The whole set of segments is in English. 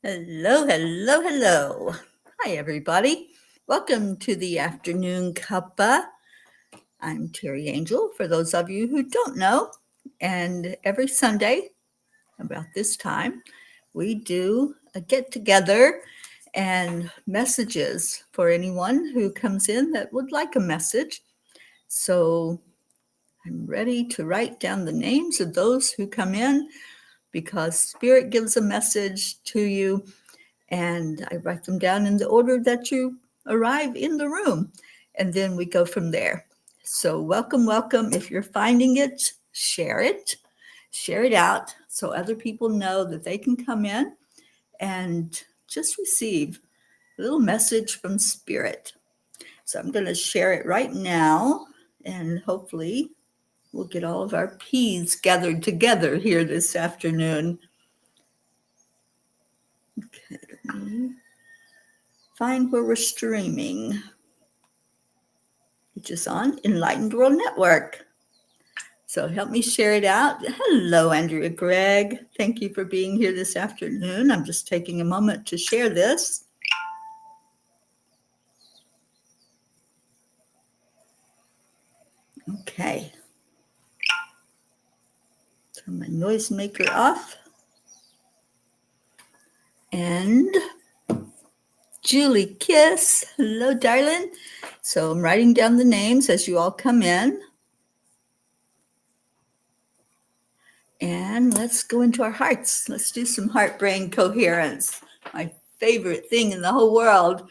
Hello, hello, hello. Hi, everybody. Welcome to the afternoon Cuppa. I'm Terry Angel, for those of you who don't know. And every Sunday, about this time, we do a get together and messages for anyone who comes in that would like a message. So I'm ready to write down the names of those who come in because Spirit gives a message to you, and I write them down in the order that you arrive in the room, and then we go from there. So welcome, welcome. If you're finding it, share it out so other people know that they can come in and just receive a little message from Spirit. So I'm going to share it right now, and hopefully we'll get all of our P's gathered together here this afternoon. Okay, let me find where we're streaming, which is on Enlightened World Network. So help me share it out. Hello, Andrea Gregg. Thank you for being here this afternoon. I'm just taking a moment to share this. Okay. Turn my noisemaker off. And Julie Kiss. Hello, darling. So I'm writing down the names as you all come in. And let's go into our hearts. Let's do some heart-brain coherence. My favorite thing in the whole world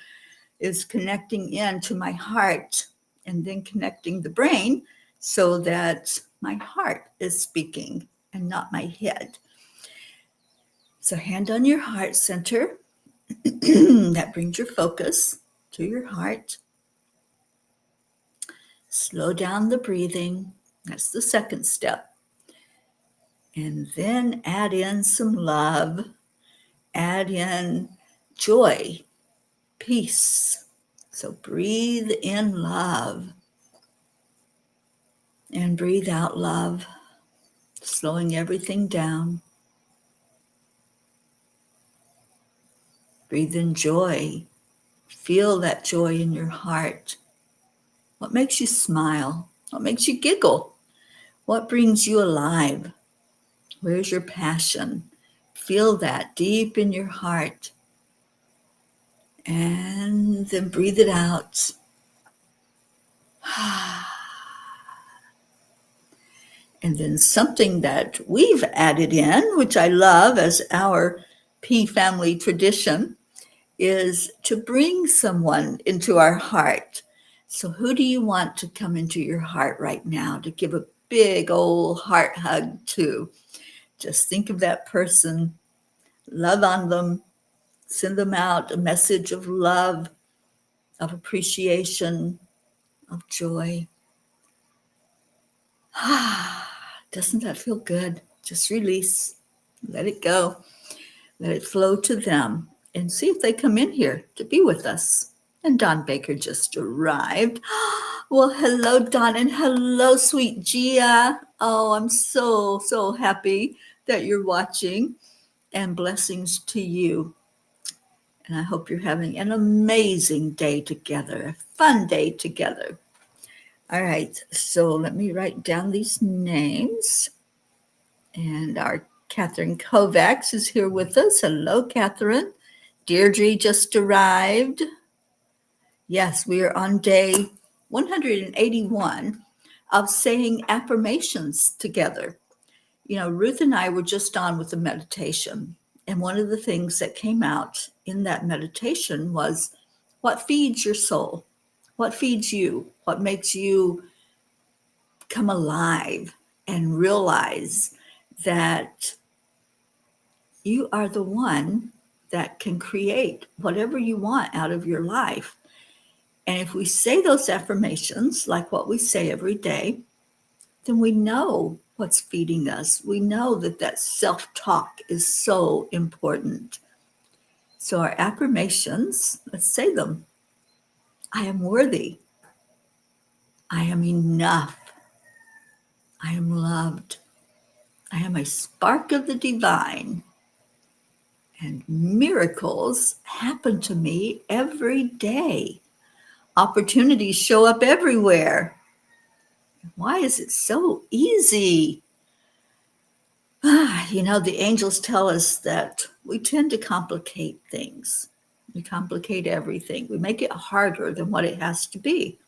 is connecting into my heart and then connecting the brain so that my heart is speaking and not my head. So hand on your heart center. That brings your focus to your heart. Slow down the breathing. That's the second step. And then add in some love. Add in joy, peace. So breathe in love and breathe out love, slowing everything down. Breathe in joy. Feel that joy in your heart. What makes you smile? What makes you giggle? What brings you alive? Where's your passion? Feel that deep in your heart. And then breathe it out. And then something that we've added in, which I love as our P family tradition, is to bring someone into our heart. So who do you want to come into your heart right now to give a big old heart hug to? Just think of that person, love on them, send them out a message of love, of appreciation, of joy. Doesn't that feel good? Just release, let it go, let it flow to them, and see if they come in here to be with us. And Don Baker just arrived. Well, hello, Don, and hello, sweet Gia. Oh, I'm so, so happy that you're watching, and blessings to you. And I hope you're having an amazing day together, a fun day together. All right, so let me write down these names. And our Catherine Kovacs is here with us. Hello, Catherine. Deirdre just arrived. Yes, we are on day 181 of saying affirmations together. You know, Ruth and I were just on with the meditation. And one of the things that came out in that meditation was what feeds your soul? What feeds you? What makes you come alive and realize that you are the one that can create whatever you want out of your life. And if we say those affirmations, like what we say every day, then we know what's feeding us. We know that that self-talk is so important. So our affirmations, let's say them. I am worthy. I am enough. I am loved. I am a spark of the divine. And miracles happen to me every day. Opportunities show up everywhere. Why is it so easy? The angels tell us that we tend to complicate things. We complicate everything. We make it harder than what it has to be.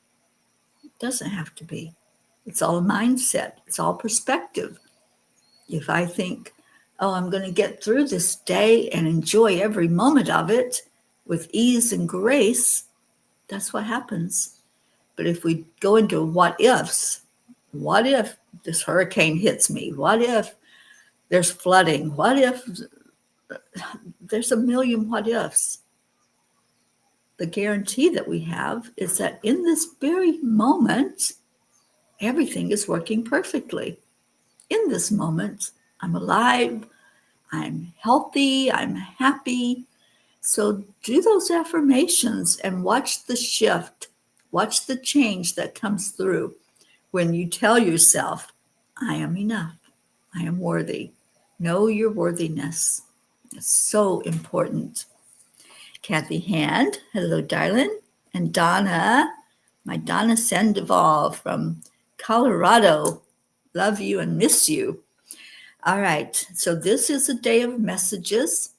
It doesn't have to be. It's all a mindset. It's all perspective. If I think, oh, I'm going to get through this day and enjoy every moment of it with ease and grace, that's what happens. But if we go into what ifs, what if this hurricane hits me? What if there's flooding? What if there's a million what ifs? The guarantee that we have is that in this very moment, everything is working perfectly. In this moment, I'm alive, I'm healthy, I'm happy. So do those affirmations and watch the shift, watch the change that comes through when you tell yourself, I am enough, I am worthy. Know your worthiness. It's so important. Kathy Hand, hello, darling. And Donna, my Donna Sandoval from Colorado. Love you and miss you. All right, so this is a day of messages,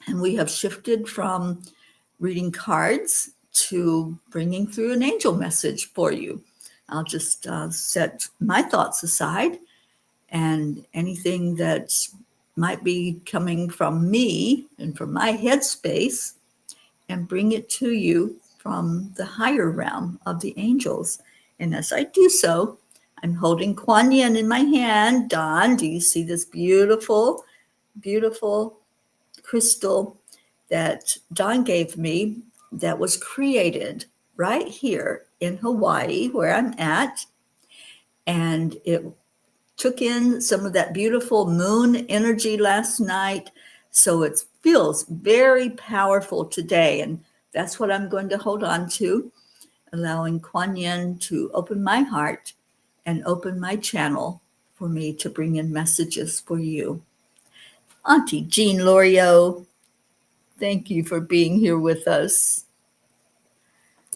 and we have shifted from reading cards to bringing through an angel message for you. I'll just set my thoughts aside, and anything that might be coming from me and from my headspace, and bring it to you from the higher realm of the angels. And as I do so, I'm holding Kuan Yin in my hand. Don, do you see this beautiful, beautiful crystal that Don gave me that was created right here in Hawaii, where I'm at? And it took in some of that beautiful moon energy last night. So it feels very powerful today. And that's what I'm going to hold on to, allowing Kuan Yin to open my heart and open my channel for me to bring in messages for you. Auntie Jean Lorio, thank you for being here with us.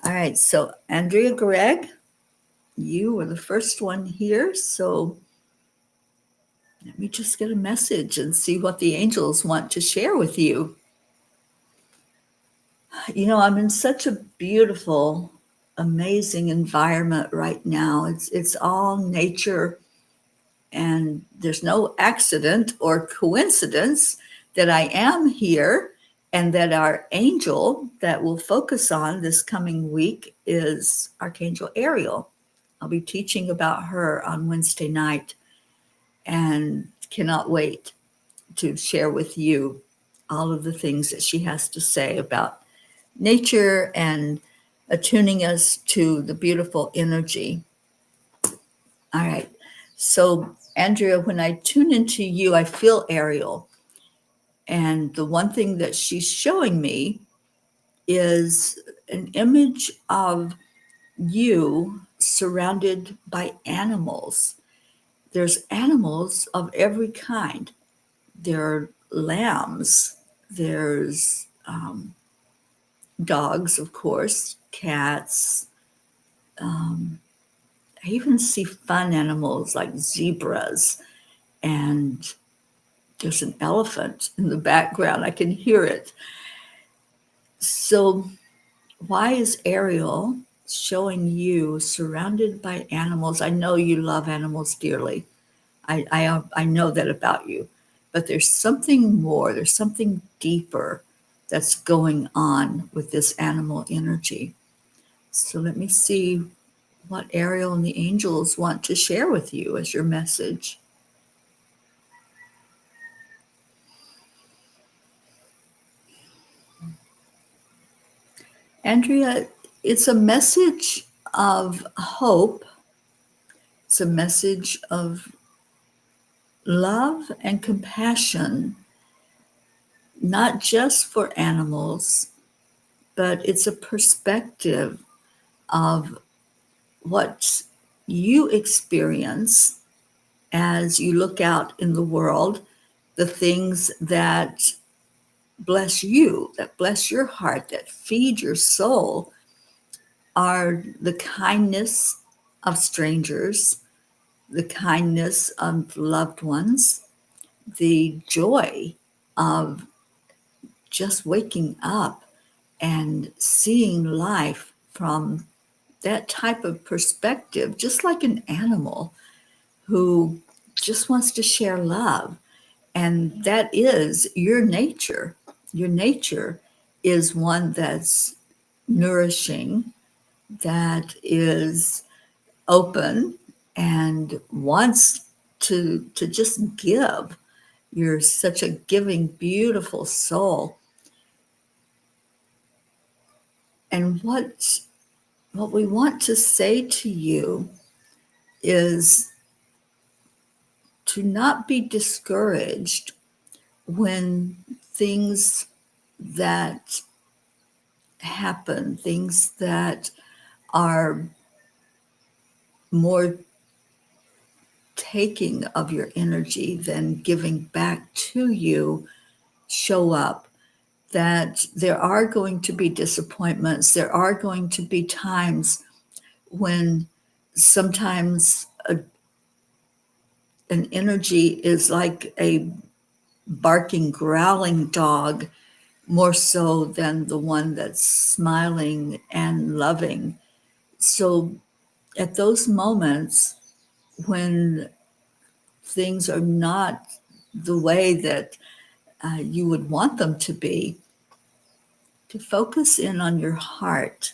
All right, so Andrea Gregg, you were the first one here. So let me just get a message and see what the angels want to share with you. I'm in such a beautiful, amazing environment right now. It's all nature, and there's no accident or coincidence that I am here, and that our angel that we'll focus on this coming week is Archangel Ariel. I'll be teaching about her on Wednesday night, and cannot wait to share with you all of the things that she has to say about nature and attuning us to the beautiful energy. All right. So, Andrea, when I tune into you, I feel Ariel. And the one thing that she's showing me is an image of you surrounded by animals. There's animals of every kind. There are lambs, there's dogs, of course, cats. I even see fun animals like zebras, and there's an elephant in the background. I can hear it. So why is Ariel showing you surrounded by animals? I know you love animals dearly. I know that about you. But there's something more, there's something deeper that's going on with this animal energy. So let me see what Ariel and the angels want to share with you as your message. Andrea, it's a message of hope. It's a message of love and compassion, not just for animals, but it's a perspective of what you experience as you look out in the world, the things that bless you, that bless your heart, that feed your soul, are the kindness of strangers, the kindness of loved ones, the joy of just waking up and seeing life from that type of perspective, just like an animal who just wants to share love. And that is your nature. Your nature is one that's nourishing, that is open and wants to just give. You're such a giving, beautiful soul. And what we want to say to you is to not be discouraged when things that happen, things that are more taking of your energy than giving back to you, show up. That there are going to be disappointments. There are going to be times when sometimes an energy is like a barking, growling dog, more so than the one that's smiling and loving. So at those moments when things are not the way that you would want them to be, to focus in on your heart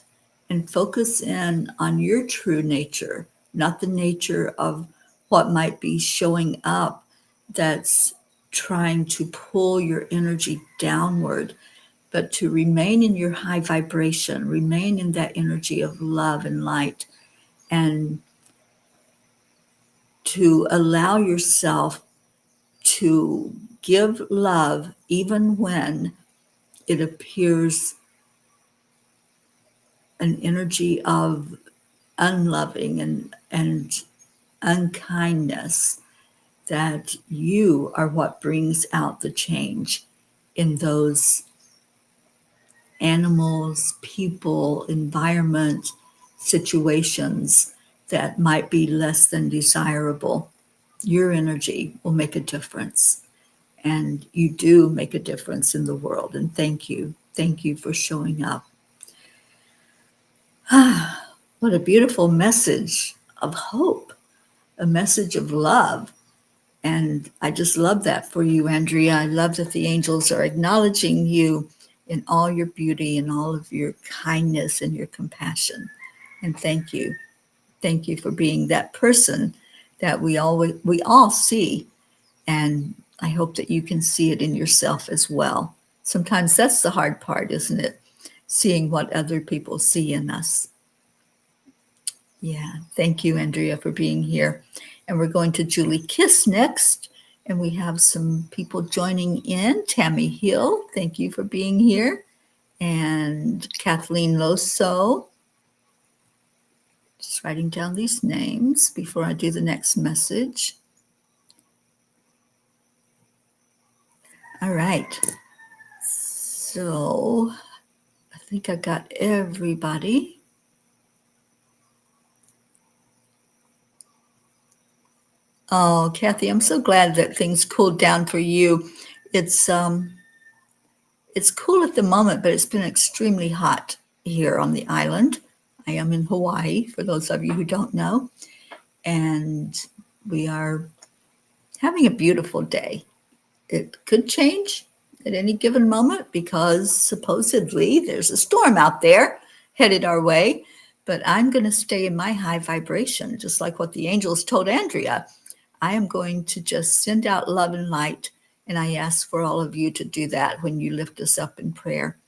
and focus in on your true nature, not the nature of what might be showing up that's trying to pull your energy downward, but to remain in your high vibration, remain in that energy of love and light, and to allow yourself to give love even when it appears an energy of unloving and unkindness, that you are what brings out the change in those animals, people, environment, situations that might be less than desirable. Your energy will make a difference. And you do make a difference in the world. And thank you. Thank you for showing up. What a beautiful message of hope, a message of love. And I just love that for you, Andrea. I love that the angels are acknowledging you in all your beauty and all of your kindness and your compassion. And thank you. Thank you for being that person that we all see. And I hope that you can see it in yourself as well. Sometimes that's the hard part, isn't it? Seeing what other people see in us. Yeah. Thank you, Andrea, for being here. And we're going to Julie Kiss next. And we have some people joining in. Tammy Hill, thank you for being here. And Kathleen Loso. Just writing down these names before I do the next message. All right. So I think I got everybody. Oh, Kathy, I'm so glad that things cooled down for you. It's cool at the moment, but it's been extremely hot here on the island. I am in Hawaii, for those of you who don't know, and we are having a beautiful day. It could change at any given moment because supposedly there's a storm out there headed our way, but I'm going to stay in my high vibration, just like what the angels told Andrea. I am going to just send out love and light. And I ask for all of you to do that when you lift us up in prayer,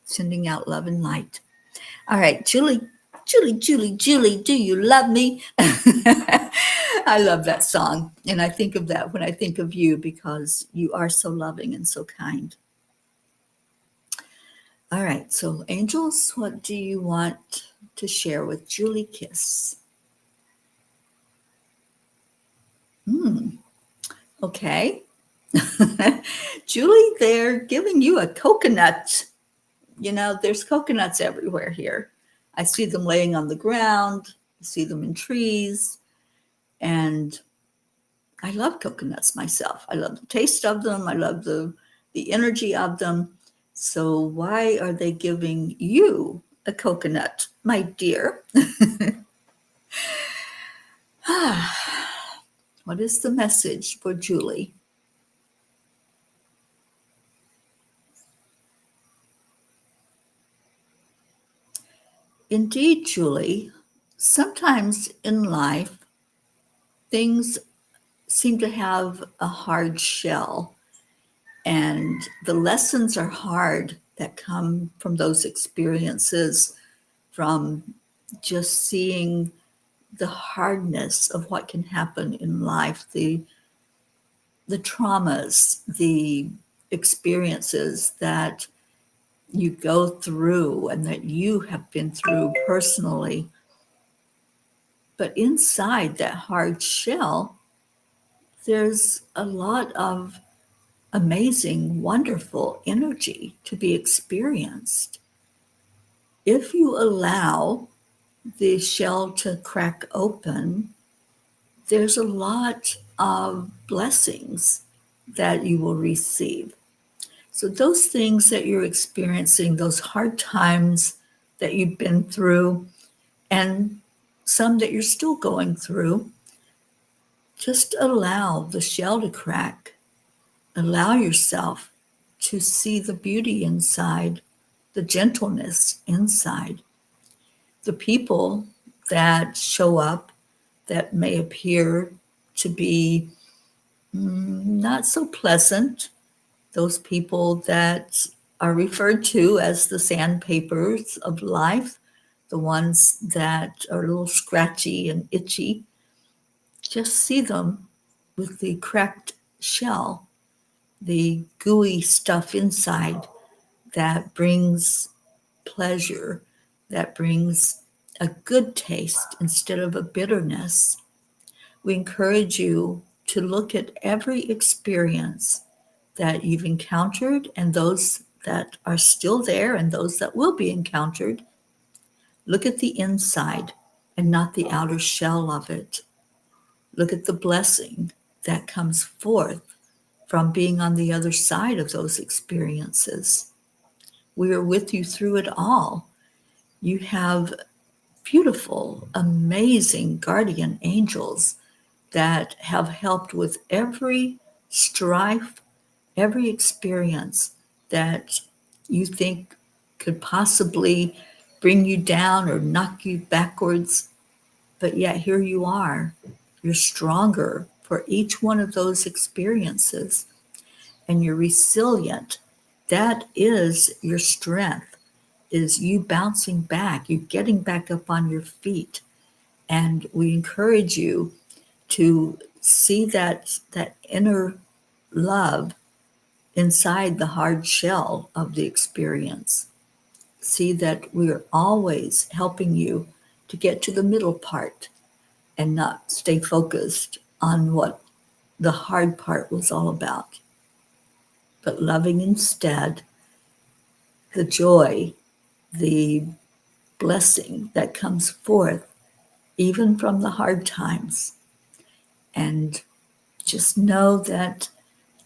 sending out love and light. All right, Julie, do you love me? I love that song. And I think of that when I think of you because you are so loving and so kind. All right, so angels, what do you want to share with Julie Kiss? Okay. Julie, they're giving you a coconut. You know, there's coconuts everywhere here. I see them laying on the ground. I see them in trees. And I love coconuts myself. I love the taste of them. I love the energy of them. So why are they giving you a coconut, my dear? What is the message for Julie? Indeed, Julie, sometimes in life, things seem to have a hard shell, and the lessons are hard that come from those experiences, from just seeing the hardness of what can happen in life, the traumas, the experiences that you go through and that you have been through personally. But inside that hard shell, there's a lot of amazing, wonderful energy to be experienced. If you allow the shell to crack open, there's a lot of blessings that you will receive. So, those things that you're experiencing, those hard times that you've been through, and some that you're still going through, just allow the shell to crack. Allow yourself to see the beauty inside, the gentleness inside. The people that show up that may appear to be not so pleasant, those people that are referred to as the sandpapers of life, the ones that are a little scratchy and itchy, just see them with the cracked shell, the gooey stuff inside that brings pleasure, that brings a good taste instead of a bitterness. We encourage you to look at every experience that you've encountered and those that are still there and those that will be encountered. Look at the inside and not the outer shell of it. Look at the blessing that comes forth from being on the other side of those experiences. We are with you through it all. You have beautiful, amazing guardian angels that have helped with every strife, every experience that you think could possibly bring you down or knock you backwards. But yet here you are. You're stronger for each one of those experiences, and you're resilient. That is your strength, is you bouncing back, you getting back up on your feet. And we encourage you to see that inner love inside the hard shell of the experience. See that we are always helping you to get to the middle part and not stay focused on what the hard part was all about, but loving instead the joy, the blessing that comes forth even from the hard times. And just know that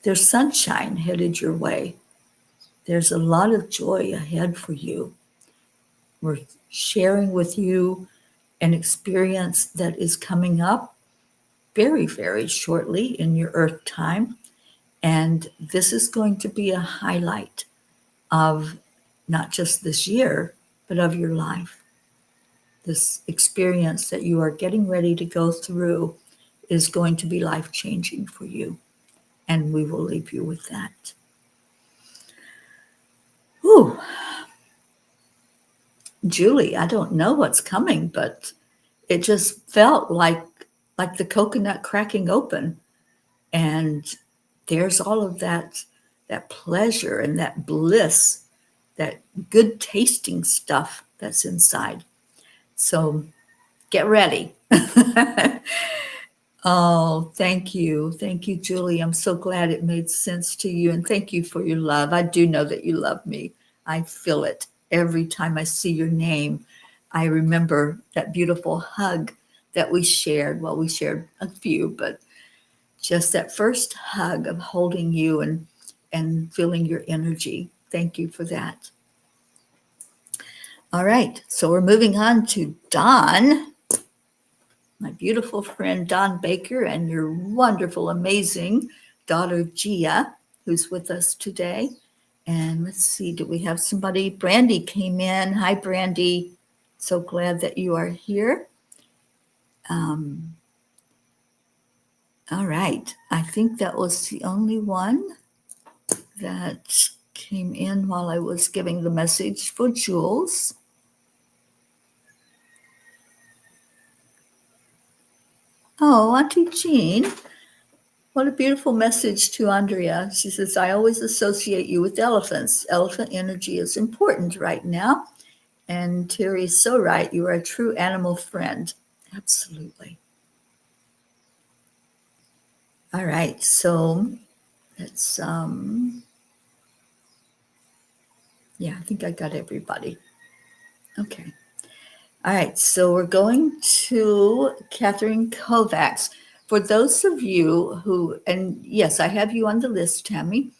there's sunshine headed your way. There's a lot of joy ahead for you. We're sharing with you an experience that is coming up very, very shortly in your Earth time. And this is going to be a highlight of not just this year, but of your life. This experience that you are getting ready to go through is going to be life-changing for you. And we will leave you with that. Ooh. Julie, I don't know what's coming, but it just felt like the coconut cracking open. And there's all of that pleasure and that bliss, that good tasting stuff that's inside. So get ready. Oh, thank you. Thank you, Julie. I'm so glad it made sense to you. And thank you for your love. I do know that you love me. I feel it every time I see your name. I remember that beautiful hug that we shared. Well, we shared a few, but just that first hug of holding you and feeling your energy. Thank you for that. All right. So we're moving on to Don, my beautiful friend Don Baker, and your wonderful, amazing daughter Gia, who's with us today. And let's see, do we have somebody? Brandy came in. Hi, Brandy. So glad that you are here. All right. I think that was the only one that came in while I was giving the message for Jules. Oh, Auntie Jean. What a beautiful message to Andrea. She says, I always associate you with elephants. Elephant energy is important right now. And Terry's so right. You are a true animal friend. Absolutely. All right. So let's, yeah, I think I got everybody. Okay. All right. So we're going to Catherine Kovacs. For those of you who, and yes, I have you on the list, Tammy.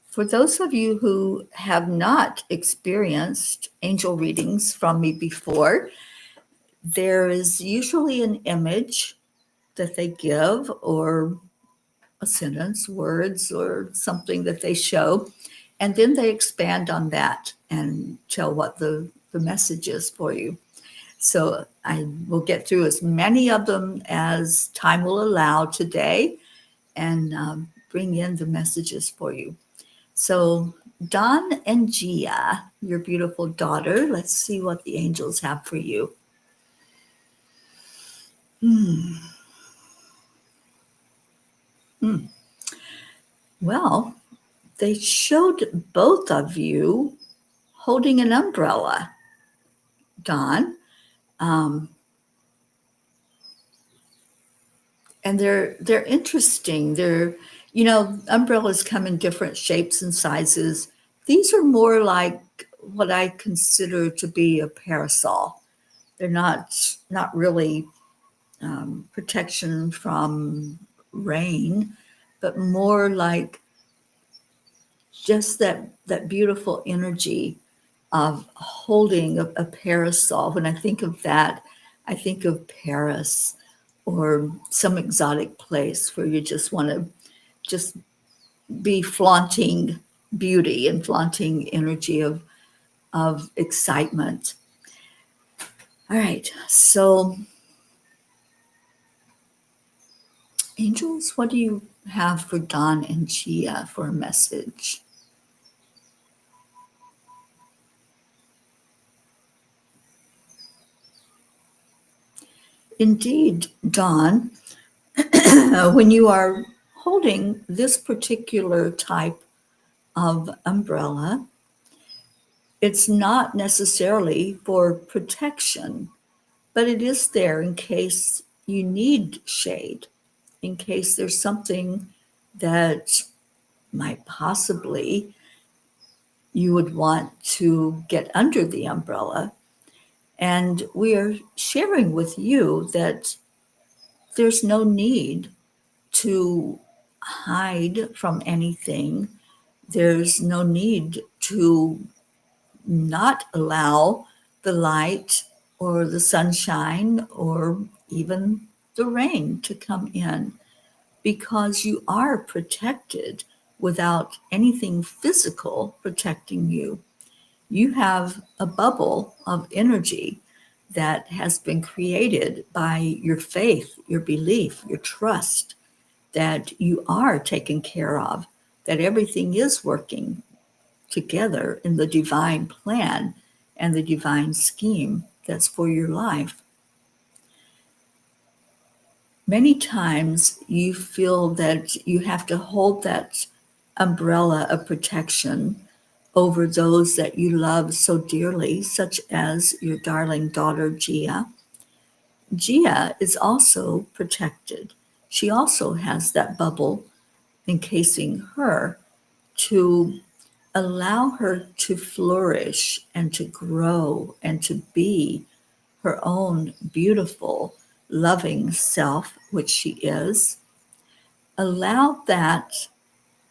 For those of you who have not experienced angel readings from me before, there is usually an image that they give, or a sentence, words, or something that they show, and then they expand on that and tell what the message is for you. So I will get through as many of them as time will allow today and bring in the messages for you. So Don and Gia, your beautiful daughter, let's see what the angels have for you. Well, they showed both of you holding an umbrella, Don. And they're interesting. Umbrellas come in different shapes and sizes. These are more like what I consider to be a parasol. They're not really protection from rain, but more like just that beautiful energy of holding a parasol. When I think of that, I think of Paris or some exotic place where you just want to just be flaunting beauty and flaunting energy of excitement. All right, so angels, what do you have for Don and Gia for a message? Indeed, Don, when you are holding this particular type of umbrella, it's not necessarily for protection, but it is there in case you need shade, in case there's something that might possibly you would want to get under the umbrella. And we are sharing with you that there's no need to hide from anything. There's no need to not allow the light or the sunshine or even the rain to come in, because you are protected without anything physical protecting you. You have a bubble of energy that has been created by your faith, your belief, your trust that you are taken care of, that everything is working together in the divine plan and the divine scheme that's for your life. Many times you feel that you have to hold that umbrella of protection over those that you love so dearly, such as your darling daughter, Gia. Gia is also protected. She also has that bubble encasing her to allow her to flourish and to grow and to be her own beautiful, loving self, which she is. Allow that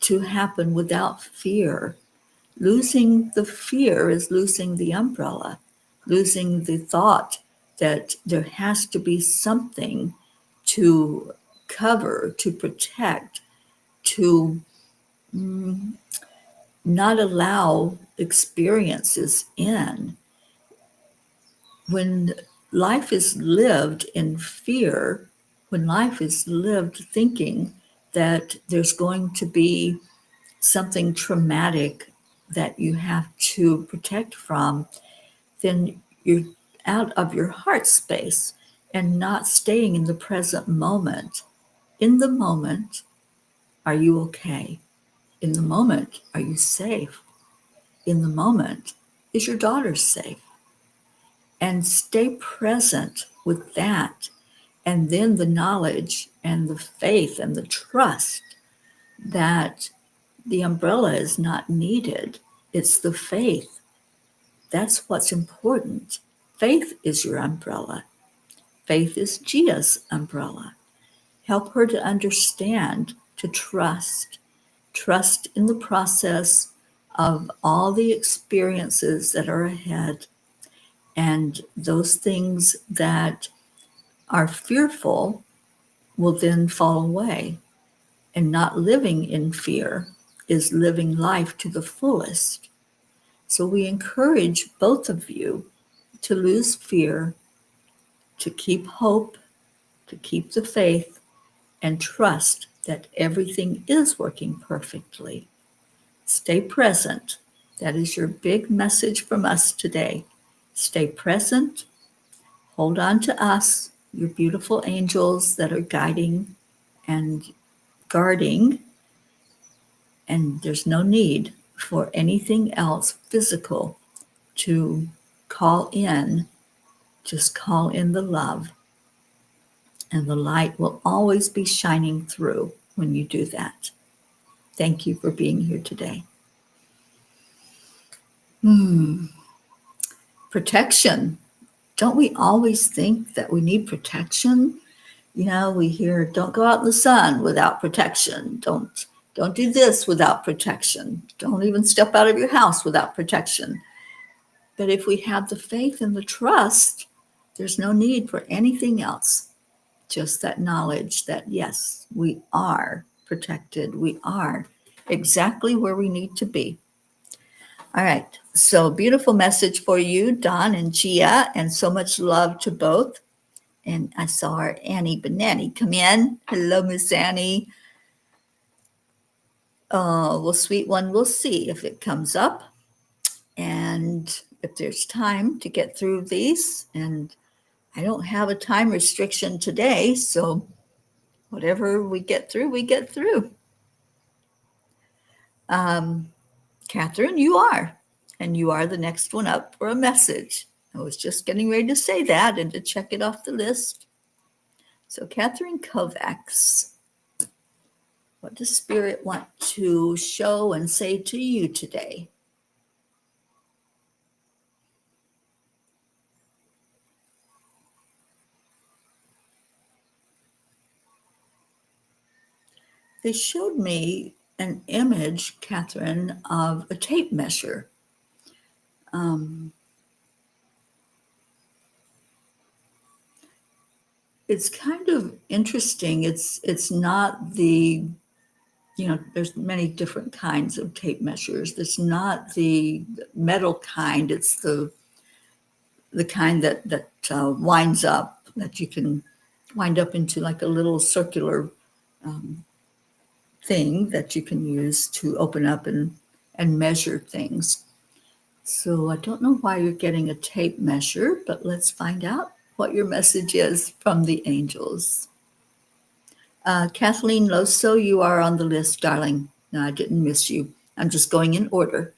to happen without fear. Losing the fear is losing the umbrella, losing the thought that there has to be something to cover, to protect, to not allow experiences in. When life is lived in fear, when life is lived thinking that there's going to be something traumatic that you have to protect from, then you're out of your heart space and not staying in the present moment. In the moment, are you okay? In the moment, are you safe? In the moment, is your daughter safe? And stay present with that. And then the knowledge and the faith and the trust that the umbrella is not needed. It's the faith. That's what's important. Faith is your umbrella. Faith is Gia's umbrella. Help her to understand, to trust. Trust in the process of all the experiences that are ahead, and those things that are fearful will then fall away. And not living in fear is living life to the fullest. So we encourage both of you to lose fear, to keep hope, to keep the faith, and trust that everything is working perfectly. Stay present. That is your big message from us today. Stay present. Hold on to us, your beautiful angels that are guiding and guarding. And there's no need for anything else physical to call in. Just call in the love, and the light will always be shining through when you do that. Thank you for being here today. Protection. Don't we always think that we need protection? We hear, don't go out in the sun without protection. Don't do this without protection. Don't even step out of your house without protection. But if we have the faith and the trust, there's no need for anything else. Just that knowledge that, yes, we are protected. We are exactly where we need to be. All right. So beautiful message for you, Don and Gia, and so much love to both. And I saw our Annie Benanni come in. Hello, Miss Annie. Well, sweet one, we'll see if it comes up. And if there's time to get through these. And I don't have a time restriction today, so whatever we get through, we get through. Catherine, you are. And you are the next one up for a message. I was just getting ready to say that and to check it off the list. So Catherine Kovacs, what does Spirit want to show and say to you today? They showed me an image, Catherine, of a tape measure. It's kind of interesting. It's not the, there's many different kinds of tape measures. It's not the metal kind. It's the kind that winds up, that you can wind up into like a little circular thing that you can use to open up and measure things. So I don't know why you're getting a tape measure, but let's find out what your message is from the angels. Kathleen Loso, you are on the list, darling. No, I didn't miss you. I'm just going in order.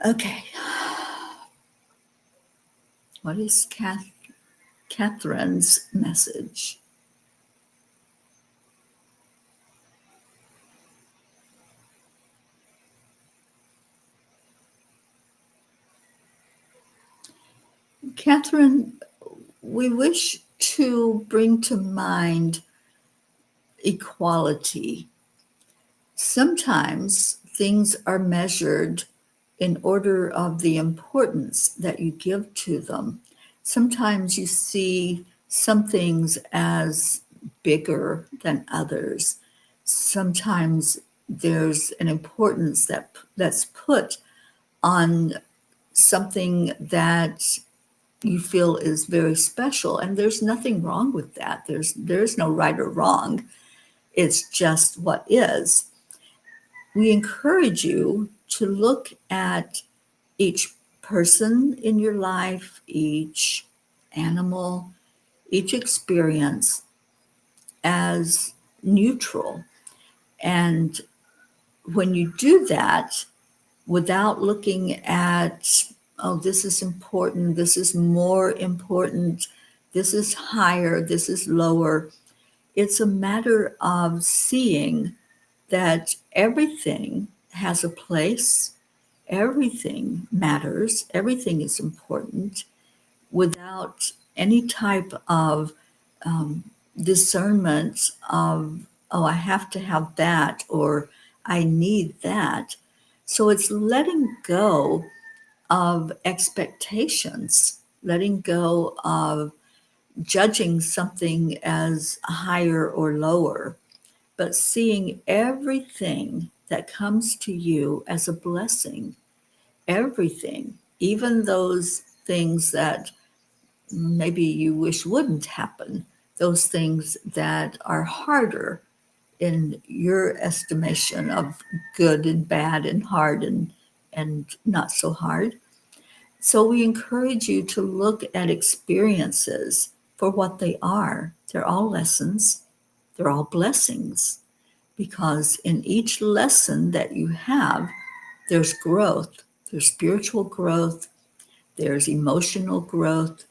Okay. What is Kath? Catherine's message. Catherine, we wish to bring to mind equality. Sometimes things are measured in order of the importance that you give to them. Sometimes you see some things as bigger than others. Sometimes there's an importance that's put on something that you feel is very special, and there's nothing wrong with that. There's no right or wrong. It's just what is. We encourage you to look at each person in your life, each animal, each experience as neutral. And when you do that, without looking at, oh, this is important, this is more important, this is higher, this is lower, it's a matter of seeing that everything has a place, everything matters, everything is important, without any type of um, discernment of, oh, I have to have that or I need that. So it's letting go of expectations, letting go of judging something as higher or lower, but seeing everything that comes to you as a blessing, everything, even those things that maybe you wish wouldn't happen, those things that are harder in your estimation of good and bad and hard and not so hard. So we encourage you to look at experiences for what they are. They're all lessons, they're all blessings, because in each lesson that you have, there's growth, there's spiritual growth, there's emotional growth.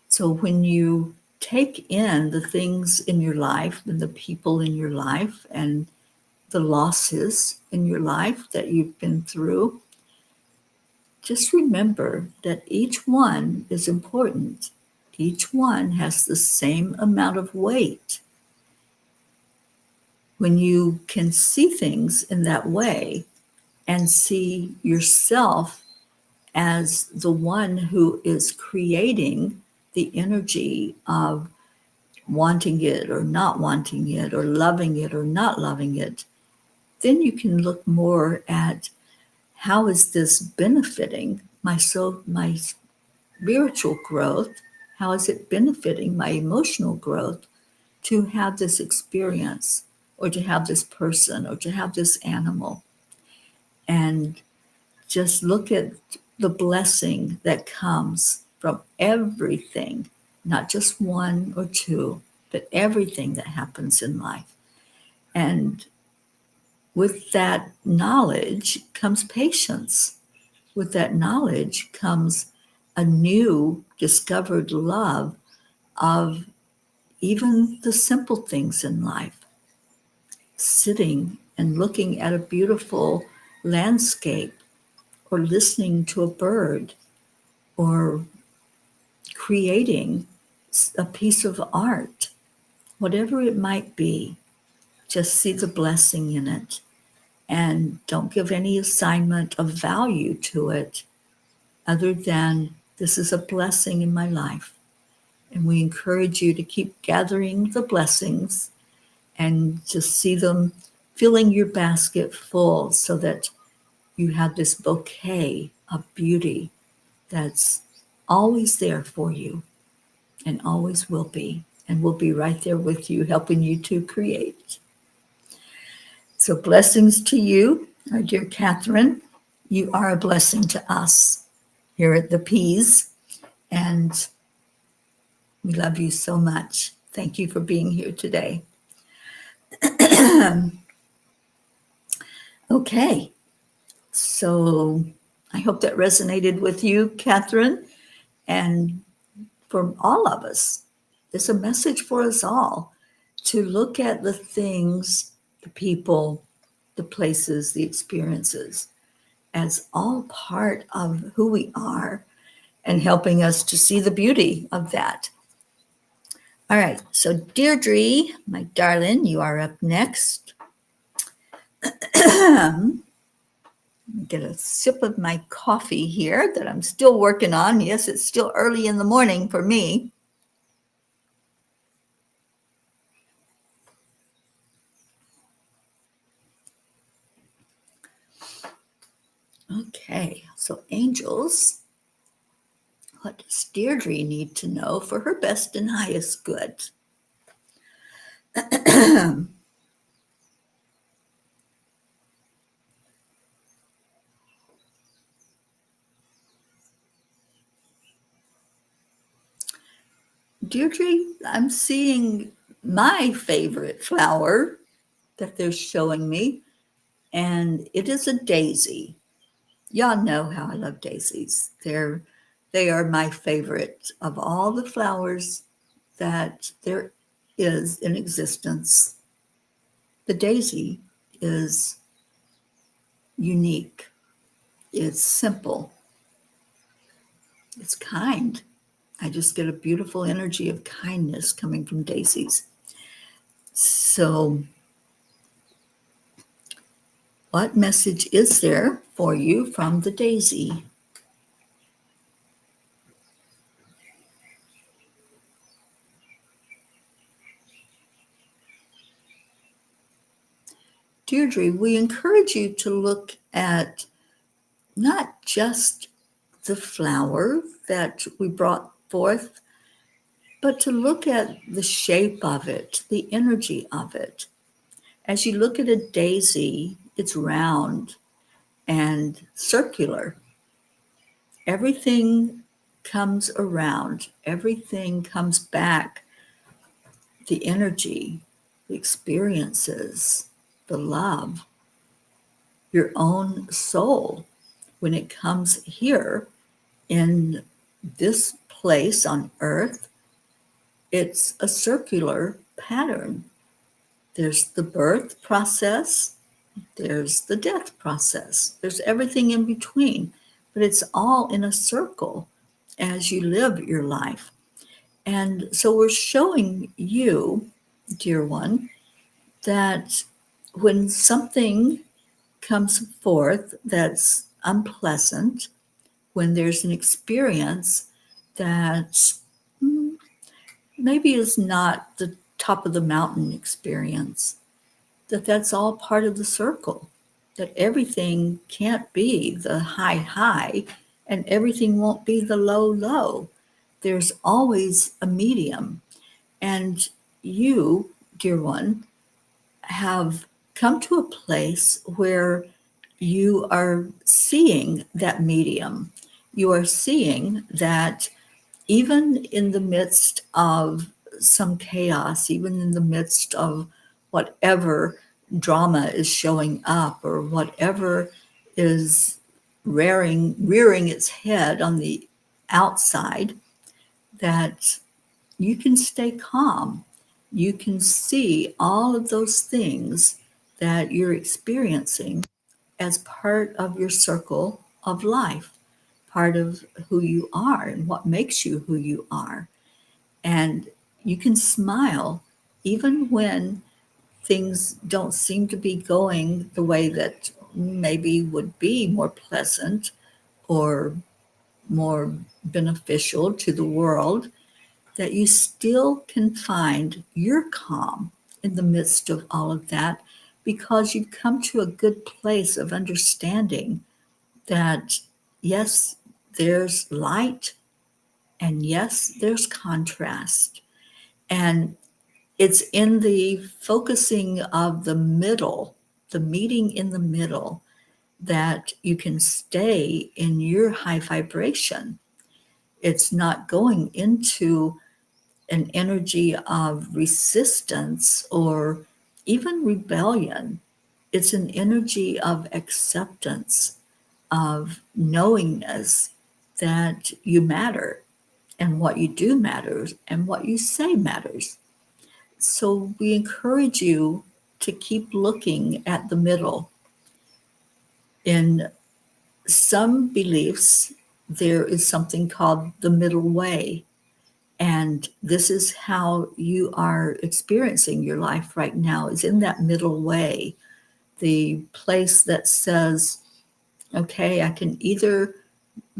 So when you take in the things in your life and the people in your life and the losses in your life that you've been through, just remember that each one is important. Each one has the same amount of weight. When you can see things in that way and see yourself as the one who is creating the energy of wanting it or not wanting it or loving it or not loving it, then you can look more at how is this benefiting my spiritual growth? How is it benefiting my emotional growth to have this experience or to have this person or to have this animal? And just look at the blessing that comes from everything, not just one or two, but everything that happens in life. And with that knowledge comes patience. With that knowledge comes a new discovered love of even the simple things in life. Sitting and looking at a beautiful landscape, or listening to a bird, or creating a piece of art, whatever it might be, just see the blessing in it and don't give any assignment of value to it other than this is a blessing in my life. And we encourage you to keep gathering the blessings and just see them filling your basket full so that you have this bouquet of beauty that's always there for you and always will be, and will be right there with you, helping you to create. So blessings to you, our dear Catherine. You are a blessing to us here at the Peas, and we love you so much. Thank you for being here today. Okay, so I hope that resonated with you, Catherine, and for all of us. It's a message for us all to look at the things, the people, the places, the experiences as all part of who we are and helping us to see the beauty of that. All right, so Deirdre, my darling, you are up next. Get a sip of my coffee here that I'm still working on. Yes, it's still early in the morning for me. Okay, so angels, what does Deirdre need to know for her best and highest good? Deirdre, I'm seeing my favorite flower that they're showing me, and it is a daisy. Y'all know how I love daisies. They are my favorite of all the flowers that there is in existence. The daisy is unique. It's simple. It's kind. I just get a beautiful energy of kindness coming from daisies. So, what message is there for you from the daisy? Deirdre, we encourage you to look at not just the flower that we brought forth, but to look at the shape of it, the energy of it. As you look at a daisy, it's round and circular. Everything comes around, everything comes back. The energy, the experiences, the love, your own soul, when it comes here in this place on earth, it's a circular pattern. There's the birth process, there's the death process, there's everything in between, but it's all in a circle as you live your life. And so we're showing you, dear one, that when something comes forth that's unpleasant, when there's an experience that maybe is not the top of the mountain experience, that's all part of the circle, that everything can't be the high high and everything won't be the low low. There's always a medium. And you, dear one, have come to a place where you are seeing that medium. You are seeing that even in the midst of some chaos, even in the midst of whatever drama is showing up or whatever is rearing its head on the outside, that you can stay calm. You can see all of those things that you're experiencing as part of your circle of life, part of who you are and what makes you who you are. And you can smile even when things don't seem to be going the way that maybe would be more pleasant or more beneficial to the world, that you still can find your calm in the midst of all of that because you've come to a good place of understanding that, yes, there's light and yes, there's contrast. And it's in the focusing of the middle, the meeting in the middle, that you can stay in your high vibration. It's not going into an energy of resistance or even rebellion. It's an energy of acceptance, of knowingness that you matter and what you do matters, and what you say matters. So we encourage you to keep looking at the middle. In some beliefs, there is something called the middle way. And this is how you are experiencing your life right now, is in that middle way. The place that says, okay, I can either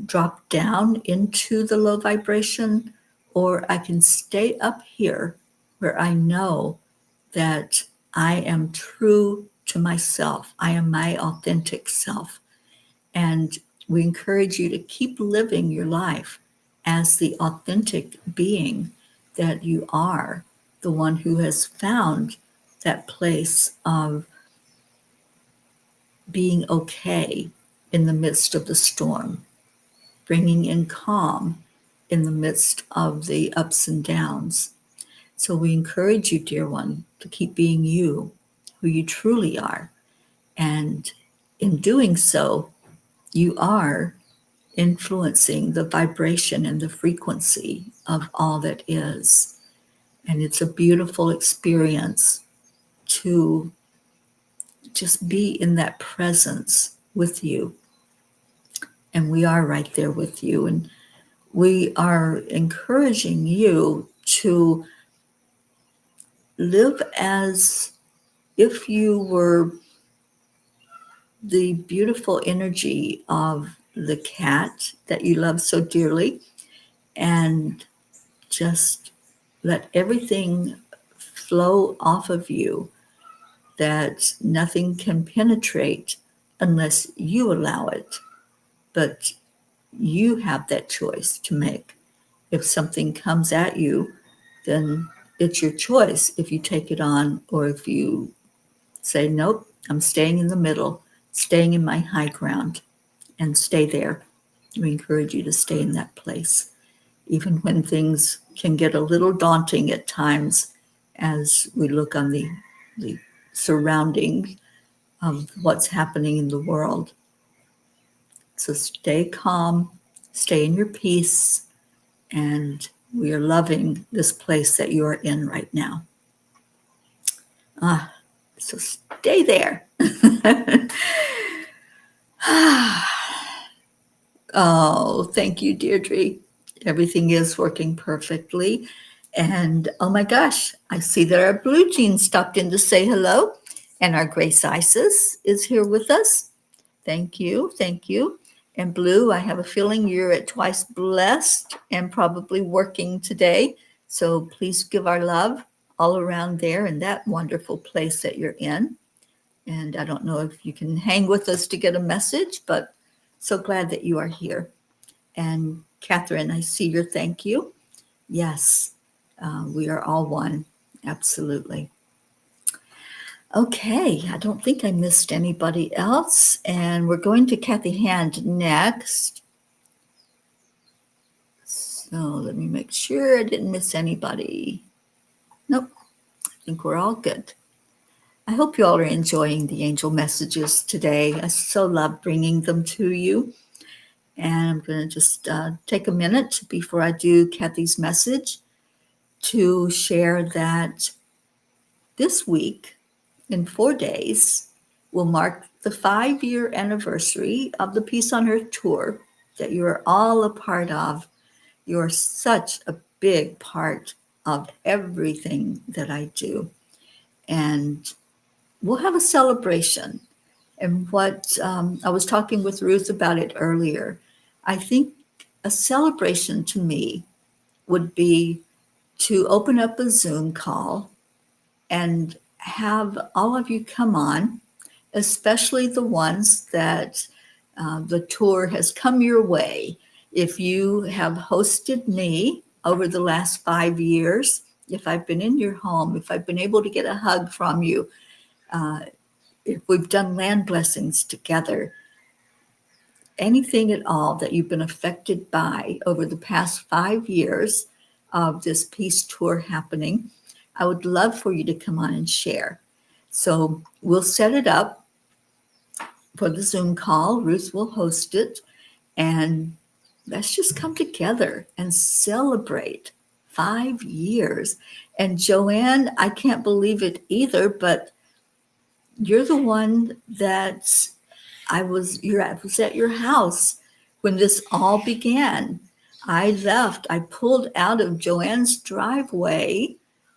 drop down into the low vibration, or I can stay up here where I know that I am true to myself. I am my authentic self. And we encourage you to keep living your life as the authentic being that you are, the one who has found that place of being okay in the midst of the storm, bringing in calm in the midst of the ups and downs. So we encourage you, dear one, to keep being you, who you truly are. And in doing so, you are influencing the vibration and the frequency of all that is. And it's a beautiful experience to just be in that presence with you. And we are right there with you. And we are encouraging you to live as if you were the beautiful energy of the cat that you love so dearly, and just let everything flow off of you, that nothing can penetrate unless you allow it. But you have that choice to make. If something comes at you, then it's your choice if you take it on, or if you say, nope, I'm staying in the middle, staying in my high ground, and stay there. We encourage you to stay in that place, even when things can get a little daunting at times as we look on the surroundings of what's happening in the world. So stay calm, stay in your peace, and we are loving this place that you are in right now. So stay there. Oh, thank you, Deirdre. Everything is working perfectly. And oh my gosh, I see that our blue jean stopped in to say hello. And our Grace Isis is here with us. Thank you. Thank you. And Blue, I have a feeling you're at Twice Blessed and probably working today. So please give our love all around there in that wonderful place that you're in. And I don't know if you can hang with us to get a message, but so glad that you are here. And Catherine, I see your thank you. Yes, we are all one. Absolutely. Okay, I don't think I missed anybody else. And we're going to Kathy Hand next. So let me make sure I didn't miss anybody. Nope, I think we're all good. I hope you all are enjoying the angel messages today. I so love bringing them to you. And I'm going to just take a minute before I do Kathy's message to share that this week, in 4 days, will mark the 5-year anniversary of the Peace on Earth tour that you're all a part of. You're such a big part of everything that I do. And we'll have a celebration. And what I was talking with Ruth about it earlier, I think a celebration to me would be to open up a Zoom call and have all of you come on, especially the ones that the tour has come your way. If you have hosted me over the last 5 years, if I've been in your home, if I've been able to get a hug from you, if we've done land blessings together, anything at all that you've been affected by over the past 5 years of this peace tour happening, I would love for you to come on and share. So we'll set it up for the Zoom call. Ruth will host it. And let's just come together and celebrate 5 years. And Joanne, I can't believe it either, but you're the one that I was at your house when this all began. I left, I pulled out of Joanne's driveway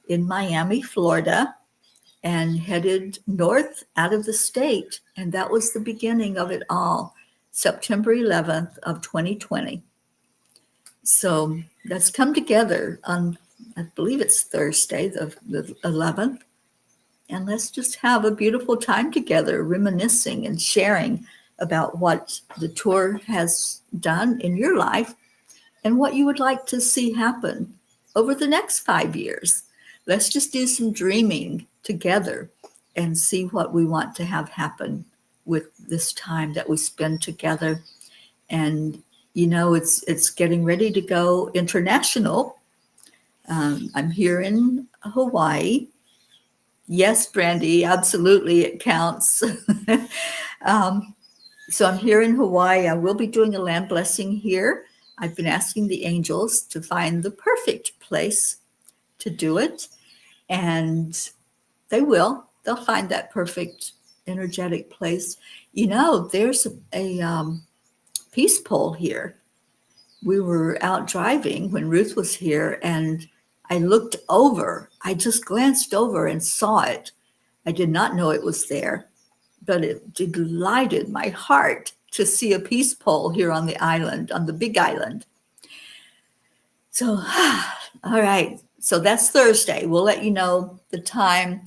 in Miami, Florida, and headed north out of the state. And that was the beginning of it all, September 11th of 2020. So let's come together on, I believe it's Thursday, the 11th, and let's just have a beautiful time together, reminiscing and sharing about what the tour has done in your life and what you would like to see happen over the next 5 years. Let's just do some dreaming together and see what we want to have happen with this time that we spend together. And it's getting ready to go international. I'm here in Hawaii. Yes, Brandy, absolutely, it counts. So I'm here in Hawaii. I will be doing a land blessing here. I've been asking the angels to find the perfect place to do it, and they will. They'll find that perfect energetic place. There's a peace pole here. We were out driving when Ruth was here, and I looked over. I just glanced over and saw it. I did not know it was there, but it delighted my heart to see a peace pole here on the island, on the big island. So, all right. So that's Thursday. We'll let you know the time,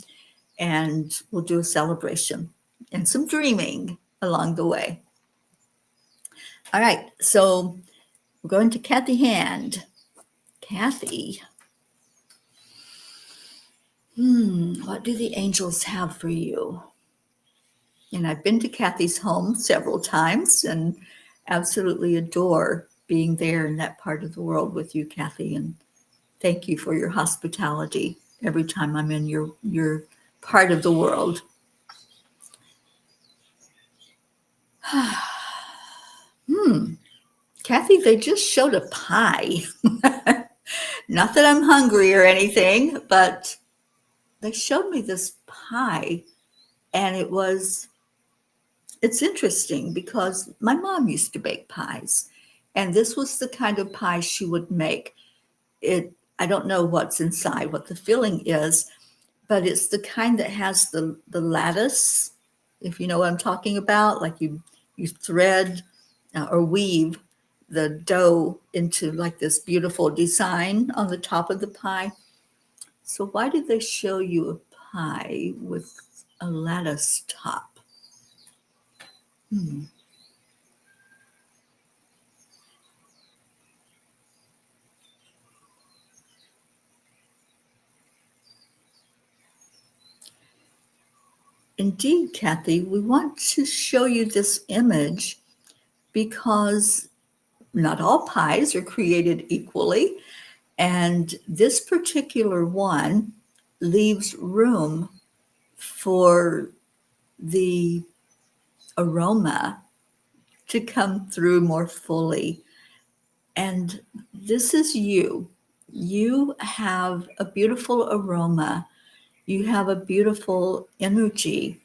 and we'll do a celebration and some dreaming along the way. All right. So we're going to Kathy Hand. Kathy, what do the angels have for you? And I've been to Kathy's home several times and absolutely adore being there in that part of the world with you, Kathy. And thank you for your hospitality every time I'm in your part of the world. Kathy, they just showed a pie. Not that I'm hungry or anything, but they showed me this pie, and it's interesting because my mom used to bake pies, and this was the kind of pie she would make. I don't know what's inside, what the filling is, but it's the kind that has the lattice, if you know what I'm talking about, like you thread or weave the dough into like this beautiful design on the top of the pie. So why did they show you a pie with a lattice top? Indeed, Kathy, we want to show you this image because not all pies are created equally. And this particular one leaves room for the aroma to come through more fully. And this is you. You have a beautiful aroma. You have a beautiful energy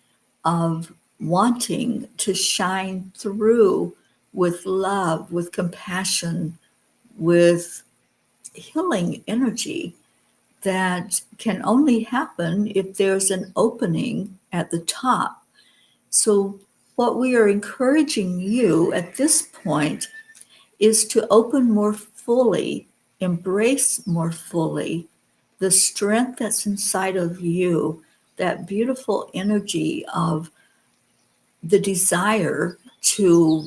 of wanting to shine through with love, with compassion, with healing energy that can only happen if there's an opening at the top. So what we are encouraging you at this point is to open more fully, embrace more fully the strength that's inside of you, that beautiful energy of the desire to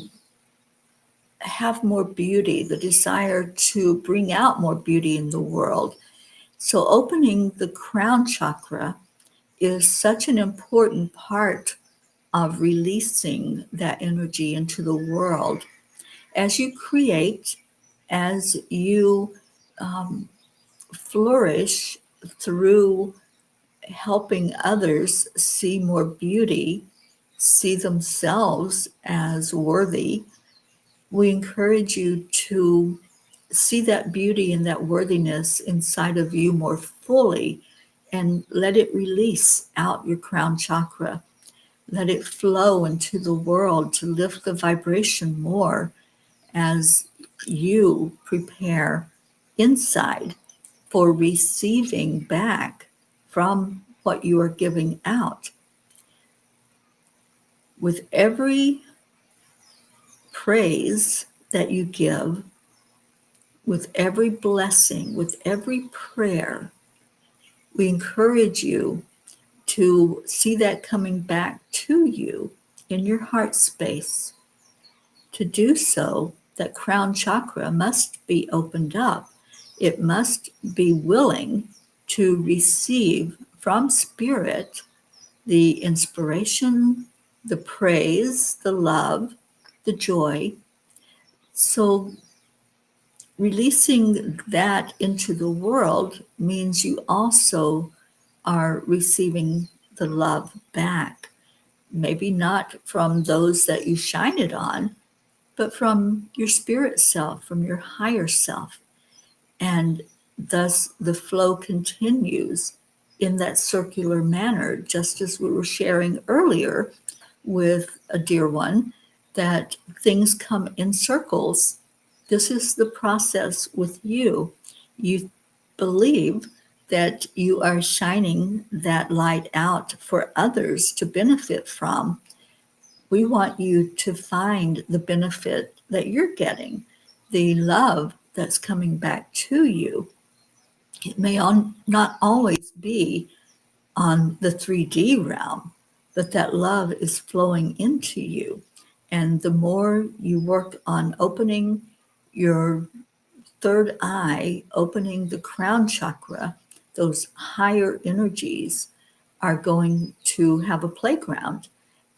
have more beauty, the desire to bring out more beauty in the world. So opening the crown chakra is such an important part of releasing that energy into the world. As you create, as you flourish through helping others see more beauty, see themselves as worthy, we encourage you to see that beauty and that worthiness inside of you more fully and let it release out your crown chakra. Let it flow into the world to lift the vibration more as you prepare inside for receiving back from what you are giving out. With every praise that you give, with every blessing, with every prayer, we encourage you to see that coming back to you in your heart space. To do so, that crown chakra must be opened up. It must be willing to receive from spirit the inspiration, the praise, the love, the joy. So releasing that into the world means you also are receiving the love back. Maybe not from those that you shine it on, but from your spirit self, from your higher self. And thus the flow continues in that circular manner, just as we were sharing earlier with a dear one, that things come in circles. This is the process with you. You believe that you are shining that light out for others to benefit from. We want you to find the benefit that you're getting, the love that's coming back to you. It may not always be on the 3D realm, but that love is flowing into you. And the more you work on opening your third eye, opening the crown chakra, those higher energies are going to have a playground,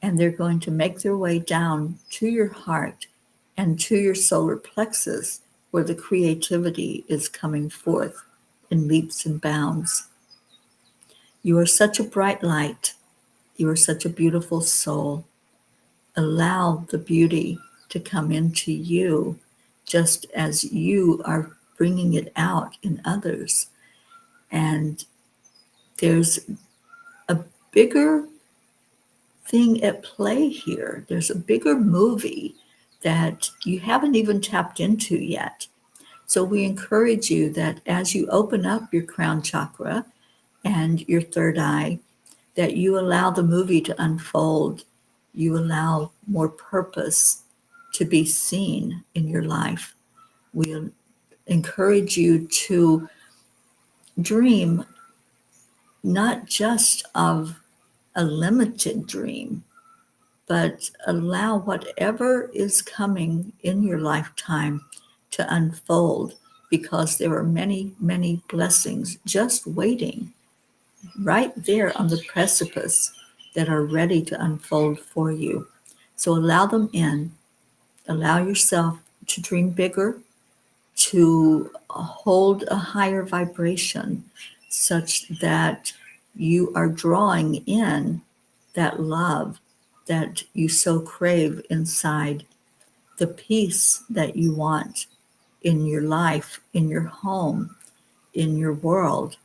and they're going to make their way down to your heart and to your solar plexus, where the creativity is coming forth in leaps and bounds. You are such a bright light. You are such a beautiful soul. Allow the beauty to come into you just as you are bringing it out in others. And there's a bigger thing at play here. There's a bigger movie that you haven't even tapped into yet. So we encourage you that as you open up your crown chakra and your third eye, that you allow the movie to unfold. You allow more purpose to be seen in your life. We encourage you to dream not just of a limited dream, but allow whatever is coming in your lifetime to unfold, because there are many, many blessings just waiting right there on the precipice that are ready to unfold for you. So allow them in. Allow yourself to dream bigger, to hold a higher vibration such that you are drawing in that love that you so crave inside, the peace that you want in your life, in your home, in your world.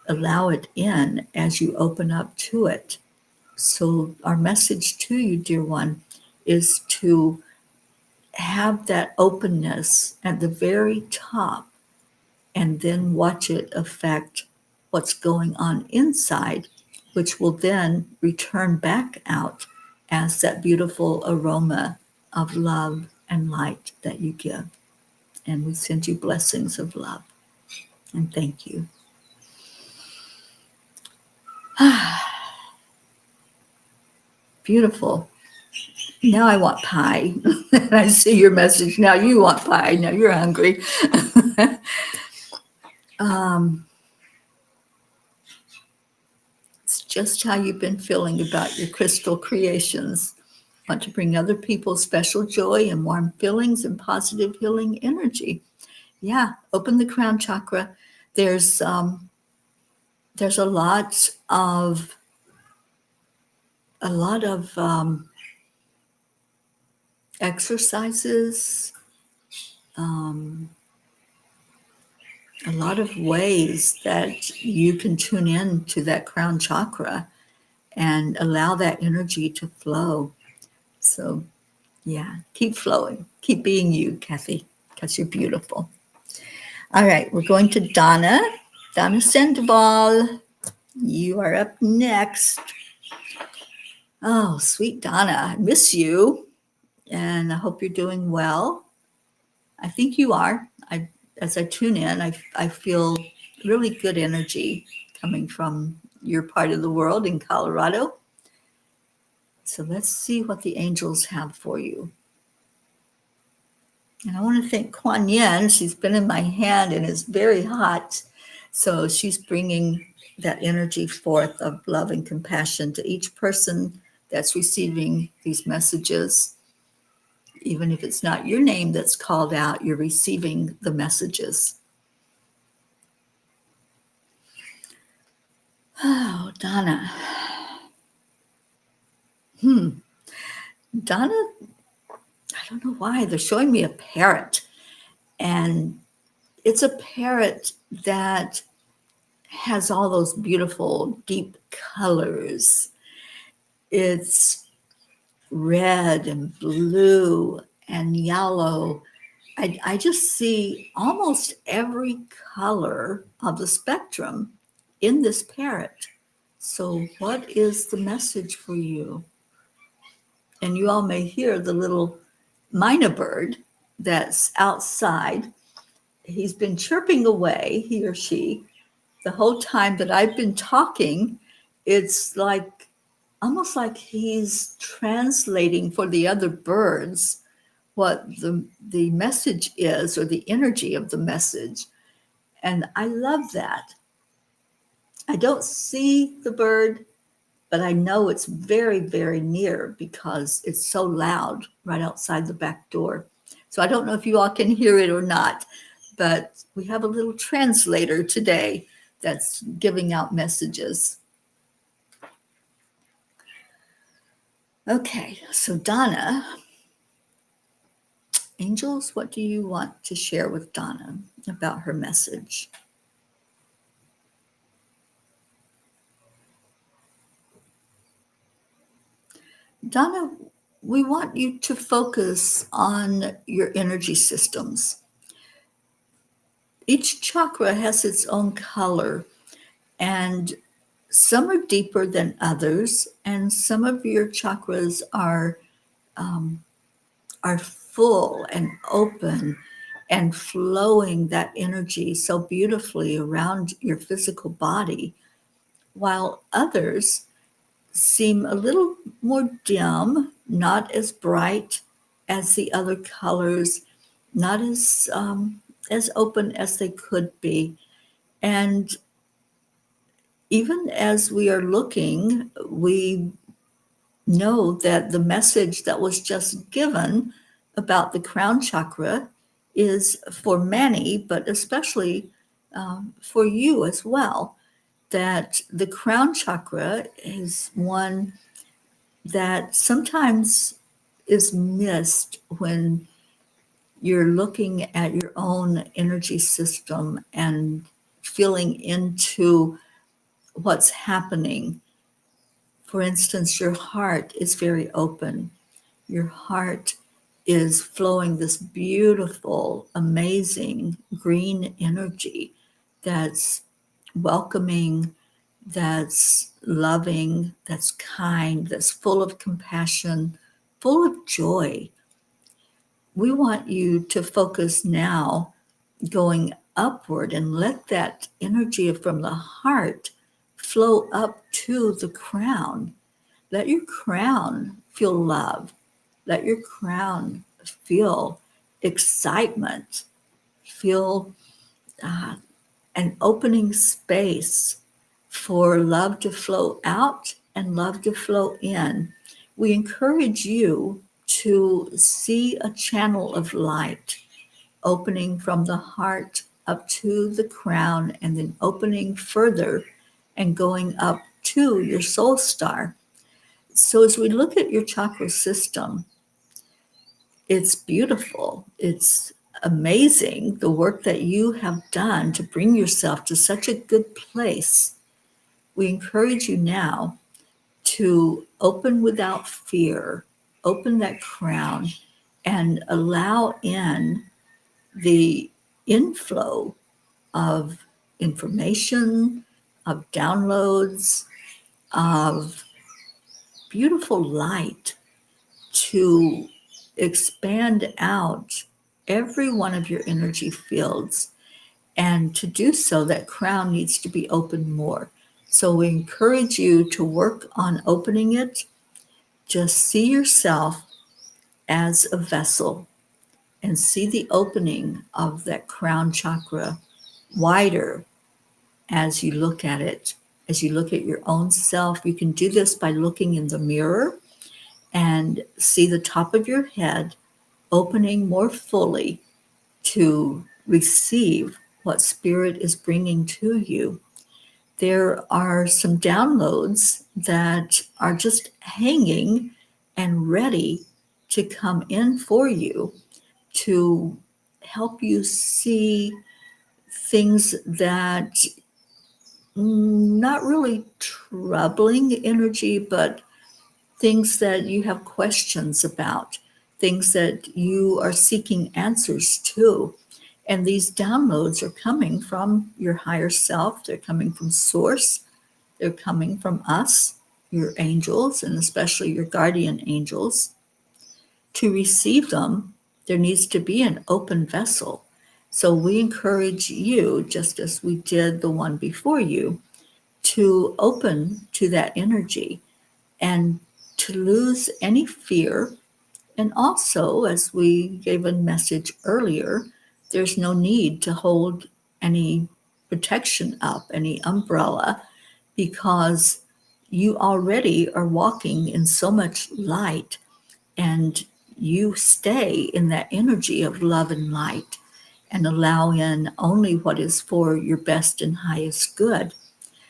Allow it in as you open up to it. So, our message to you, dear one, is to have that openness at the very top and then watch it affect what's going on inside, which will then return back out as that beautiful aroma of love and light that you give. And we send you blessings of love. And thank you. Beautiful. Now I want pie. I see your message. Now you want pie. Now you're hungry. It's just how you've been feeling about your crystal creations. Want to bring other people special joy and warm feelings and positive healing energy. Yeah, open the crown chakra. There's a lot of exercises, a lot of ways that you can tune in to that crown chakra and allow that energy to flow. So, yeah, keep flowing. Keep being you, Kathy, because you're beautiful. All right, we're going to Donna. Donna Sandoval, you are up next. Oh, sweet Donna, I miss you, and I hope you're doing well. I think you are. As I tune in, I feel really good energy coming from your part of the world in Colorado. So let's see what the angels have for you. And I want to thank Kuan Yin. She's been in my hand and is very hot. So she's bringing that energy forth of love and compassion to each person that's receiving these messages. Even if it's not your name that's called out, you're receiving the messages. Oh, Donna. Donna, I don't know why, they're showing me a parrot. And it's a parrot that has all those beautiful, deep colors. It's red and blue and yellow. I just see almost every color of the spectrum in this parrot. So, what is the message for you? And you all may hear the little myna bird that's outside. He's been chirping away, he or she, the whole time that I've been talking. It's like almost like he's translating for the other birds what the message is, or the energy of the message. And I love that. I don't see the bird, but I know it's very, very near because it's so loud right outside the back door. So I don't know if you all can hear it or not, but we have a little translator today that's giving out messages. Okay, so Donna, angels, what do you want to share with Donna about her message? Donna, we want you to focus on your energy systems. Each chakra has its own color, and some are deeper than others, and some of your chakras are full and open and flowing that energy so beautifully around your physical body, while others seem a little more dim, not as bright as the other colors, not as open as they could be. And even as we are looking, we know that the message that was just given about the crown chakra is for many, but especially for you as well, that the crown chakra is one that sometimes is missed when you're looking at your own energy system and feeling into what's happening. For instance, your heart is very open. Your heart is flowing this beautiful, amazing green energy that's welcoming, that's loving, that's kind, that's full of compassion, full of joy. We want you to focus now going upward and let that energy from the heart flow up to the crown. Let your crown feel love. Let your crown feel excitement. Feel an opening space for love to flow out and love to flow in. We encourage you to see a channel of light opening from the heart up to the crown, and then opening further and going up to your soul star. So as we look at your chakra system, It's beautiful. It's amazing the work that you have done to bring yourself to such a good place. We encourage you now to open without fear, open that crown, and allow in the inflow of information, of downloads, of beautiful light to expand out every one of your energy fields. And to do so, that crown needs to be opened more. So we encourage you to work on opening it. Just see yourself as a vessel and see the opening of that crown chakra wider as you look at it, as you look at your own self. You can do this by looking in the mirror and see the top of your head opening more fully to receive what Spirit is bringing to you. There are some downloads that are just hanging and ready to come in for you to help you see things that not really troubling energy, but things that you have questions about, things that you are seeking answers to. And these downloads are coming from your higher self. They're coming from source. They're coming from us, your angels, and especially your guardian angels. To receive them, there needs to be an open vessel. So we encourage you, just as we did the one before you, to open to that energy and to lose any fear. And also, as we gave a message earlier, there's no need to hold any protection up, any umbrella, because you already are walking in so much light, and you stay in that energy of love and light and allow in only what is for your best and highest good.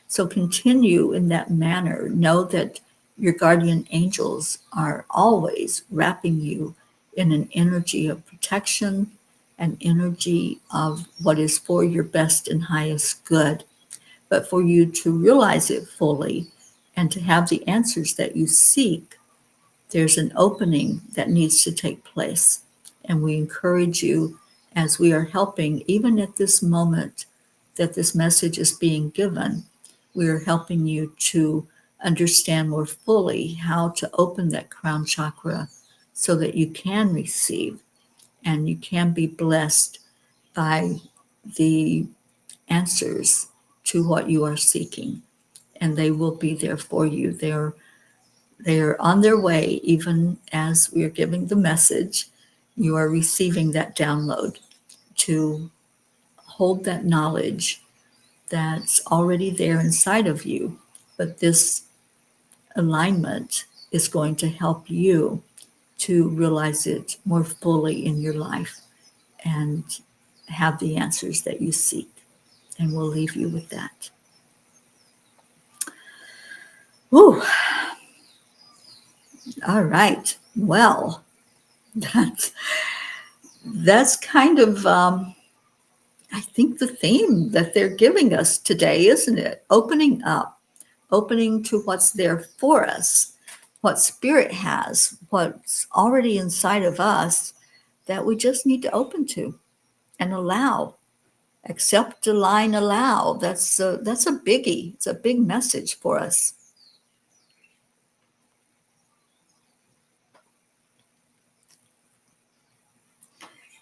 So continue in that manner. Know that your guardian angels are always wrapping you in an energy of protection, an energy of what is for your best and highest good. But for you to realize it fully and to have the answers that you seek, there's an opening that needs to take place. And we encourage you, as we are helping, even at this moment that this message is being given, we are helping you to understand more fully how to open that crown chakra so that you can receive and you can be blessed by the answers to what you are seeking. And they will be there for you. They are on their way, even as we are giving the message. You are receiving that download to hold that knowledge that's already there inside of you. But this alignment is going to help you to realize it more fully in your life and have the answers that you seek. And we'll leave you with that. Whew. All right. Well, that's kind of, I think, the theme that they're giving us today, isn't it? Opening up, opening to what's there for us, what Spirit has, what's already inside of us that we just need to open to and allow. Accept, align, allow. That's a biggie. It's a big message for us.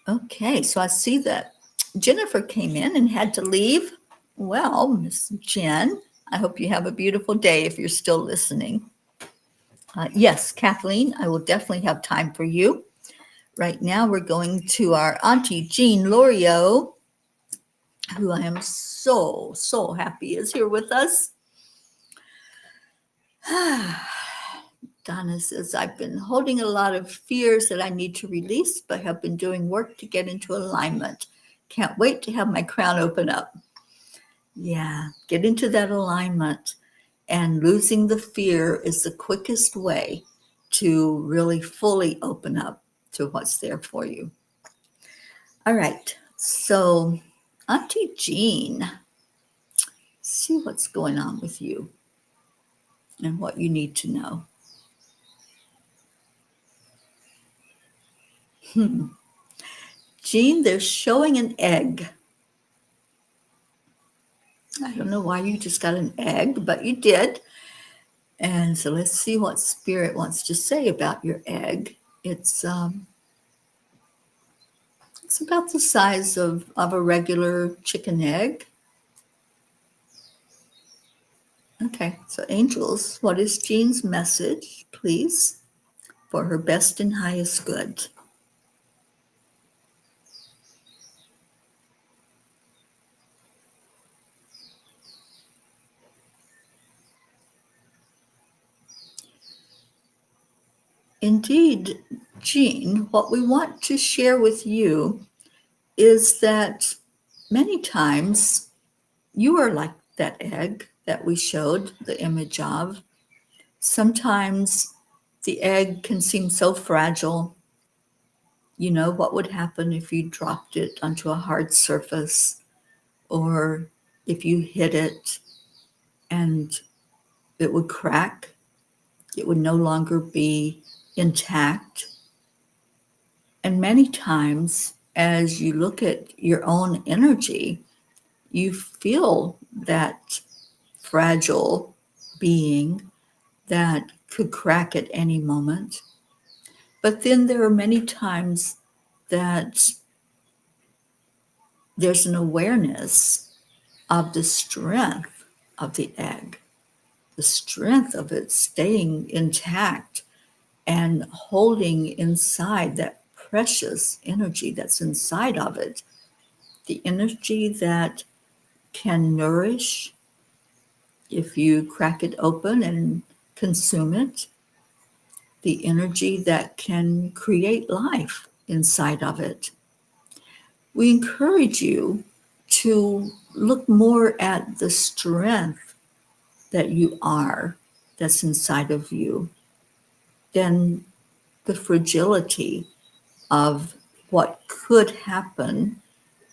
Okay, so I see that Jennifer came in and had to leave. Well, Miss Jen, I hope you have a beautiful day if you're still listening. Yes, Kathleen, I will definitely have time for you. Right now, we're going to our Auntie Jean Lorio, who I am so, so happy is here with us. Donna says, I've been holding a lot of fears that I need to release, but have been doing work to get into alignment. Can't wait to have my crown open up. Yeah, get into that alignment. And losing the fear is the quickest way to really fully open up to what's there for you. All right, so Auntie Jean, see what's going on with you and what you need to know. Jean, they're showing an egg. I don't know why you just got an egg, but you did. And so let's see what Spirit wants to say about your egg. It's about the size of a regular chicken egg. Okay, so angels, what is Jean's message, please, for her best and highest good? Indeed, Jean, what we want to share with you is that many times you are like that egg that we showed the image of. Sometimes the egg can seem so fragile. You know, what would happen if you dropped it onto a hard surface, or if you hit it and it would crack? It would no longer be intact. And many times, as you look at your own energy, you feel that fragile being that could crack at any moment. But then there are many times that there's an awareness of the strength of the egg, the strength of it staying intact and holding inside that precious energy that's inside of it, the energy that can nourish if you crack it open and consume it, the energy that can create life inside of it. We encourage you to look more at the strength that you are, that's inside of you, than the fragility of what could happen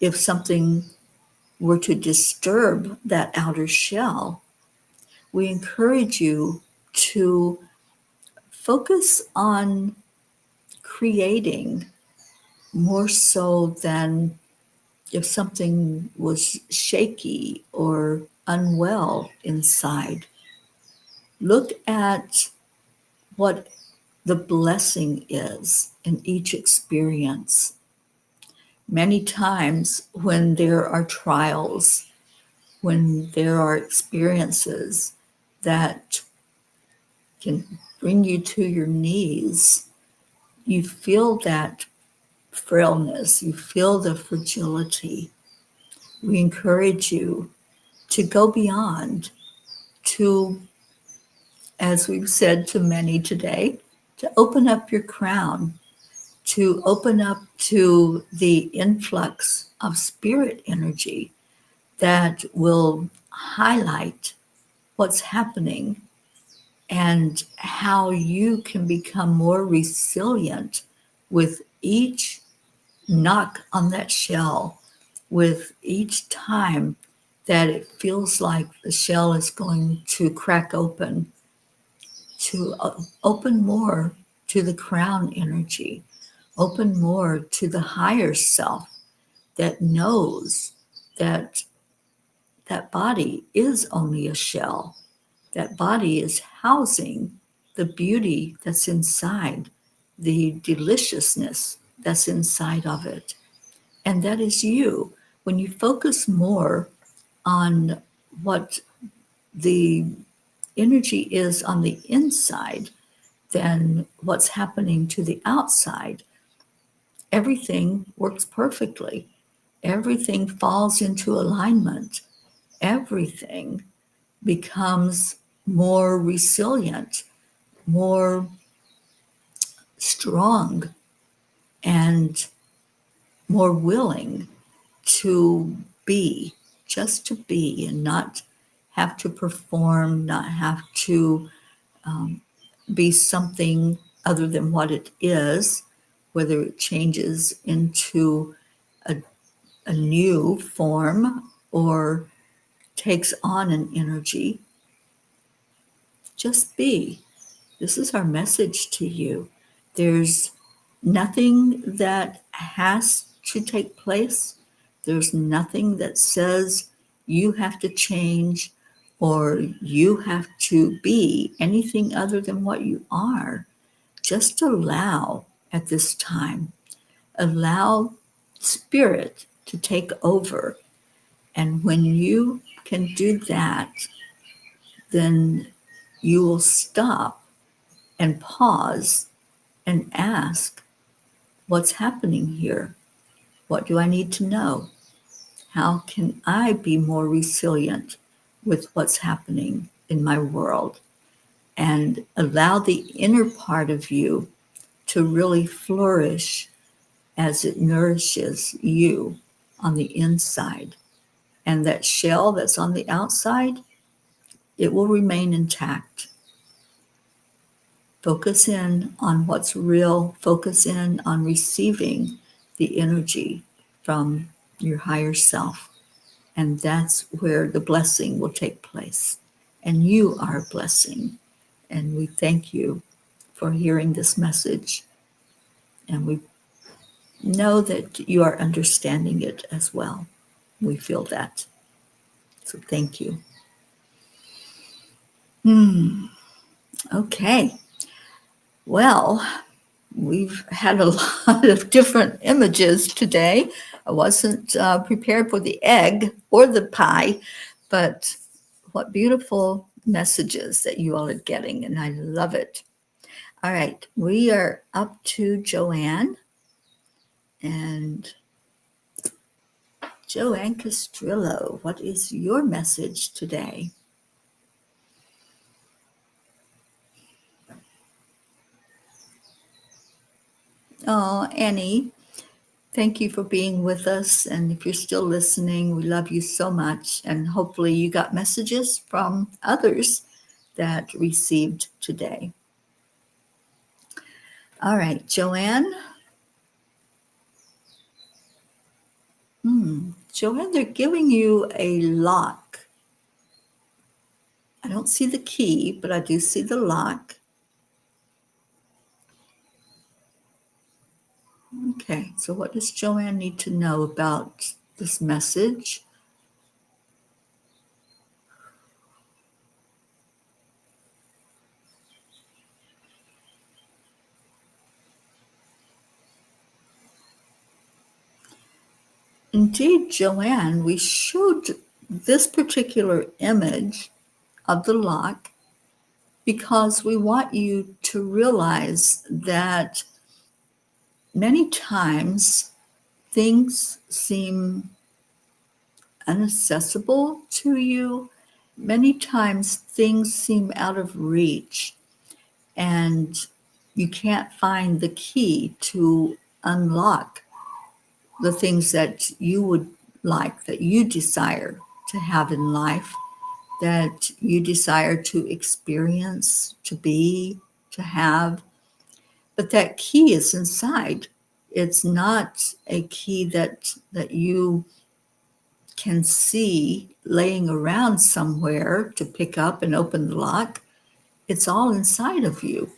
if something were to disturb that outer shell. We encourage you to focus on creating more so than if something was shaky or unwell inside. Look at what the blessing is in each experience. Many times when there are trials, when there are experiences that can bring you to your knees, you feel that frailness, you feel the fragility. We encourage you to go beyond, to, as we've said to many today, to open up your crown, to open up to the influx of spirit energy that will highlight what's happening and how you can become more resilient with each knock on that shell, with each time that it feels like the shell is going to crack open, to open more to the crown energy, open more to the higher self that knows that that body is only a shell. That body is housing the beauty that's inside, the deliciousness that's inside of it. And that is you. When you focus more on what the energy is on the inside than what's happening to the outside, everything works perfectly. Everything falls into alignment. Everything becomes more resilient, more strong, and more willing to be, just to be, and not have to perform, not have to be something other than what it is, whether it changes into a new form or takes on an energy. Just be. This is our message to you. There's nothing that has to take place. There's nothing that says you have to change or you have to be anything other than what you are. Just allow at this time. Allow spirit to take over. And when you can do that, then you will stop and pause and ask, what's happening here? What do I need to know? How can I be more resilient with what's happening in my world? And allow the inner part of you to really flourish as it nourishes you on the inside. And that shell that's on the outside, it will remain intact. Focus in on what's real. Focus in on receiving the energy from your higher self. And that's where the blessing will take place. And you are a blessing. And we thank you for hearing this message. And we know that you are understanding it as well. We feel that. So thank you. Okay. Well, we've had a lot of different images today. I wasn't prepared for the egg or the pie, but what beautiful messages that you all are getting, and I love it. All right, we are up to Joanne. And Joanne Castrillo, what is your message today? Oh, Annie, thank you for being with us. And if you're still listening, we love you so much. And hopefully you got messages from others that received today. All right, Joanne. Joanne, they're giving you a lock. I don't see the key, but I do see the lock. Okay, so what does Joanne need to know about this message? Indeed, Joanne, we showed this particular image of the lock because we want you to realize that many times things seem inaccessible to you. Many times things seem out of reach and you can't find the key to unlock the things that you would like, that you desire to have in life, that you desire to experience, to be, to have. But that key is inside. It's not a key that you can see laying around somewhere to pick up and open the lock. It's all inside of you.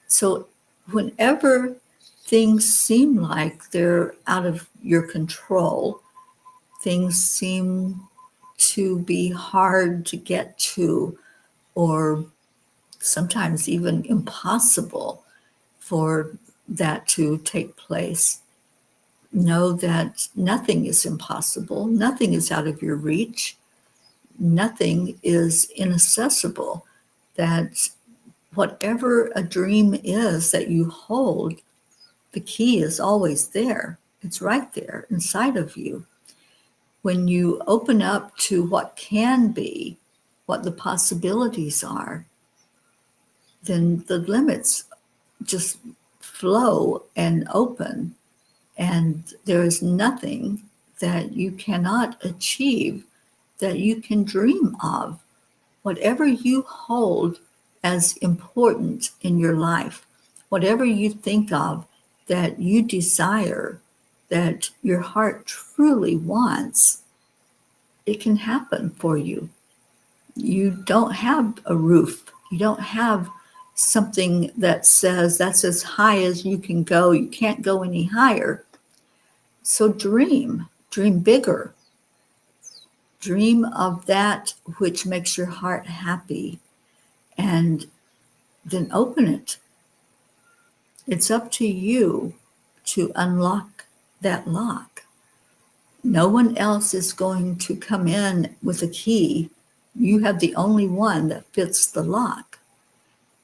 So whenever things seem like they're out of your control, things seem to be hard to get to, or sometimes even impossible for that to take place, know that nothing is impossible, nothing is out of your reach, nothing is inaccessible, that whatever a dream is that you hold, the key is always there. It's right there inside of you. When you open up to what can be, what the possibilities are, then the limits just flow and open. And there is nothing that you cannot achieve, that you can dream of. Whatever you hold as important in your life, whatever you think of that you desire, that your heart truly wants, it can happen for you. You don't have a roof. You don't have something that says that's as high as you can go. You can't go any higher. So dream bigger. Dream of that which makes your heart happy, and then open it. It's up to you to unlock that lock. No one else is going to come in with a key. You have the only one that fits the lock.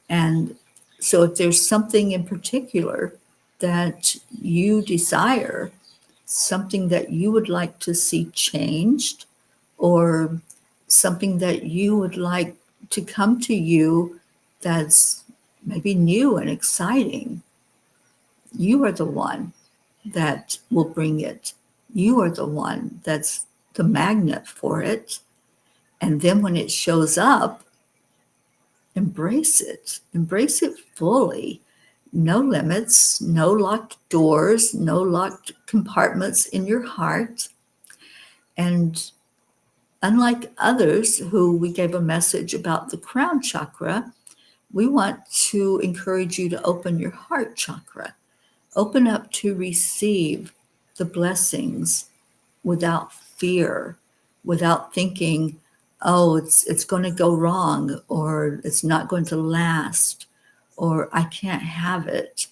And so if there's something in particular that you desire, something that you would like to see changed, or something that you would like to come to you that's maybe new and exciting, you are the one that will bring it. You are the one that's the magnet for it. And then when it shows up, embrace it. Embrace it fully. No limits, no locked doors, no locked compartments in your heart. And unlike others who we gave a message about the crown chakra, we want to encourage you to open your heart chakra. Open up to receive the blessings without fear, without thinking, oh, it's going to go wrong, or it's not going to last, or I can't have it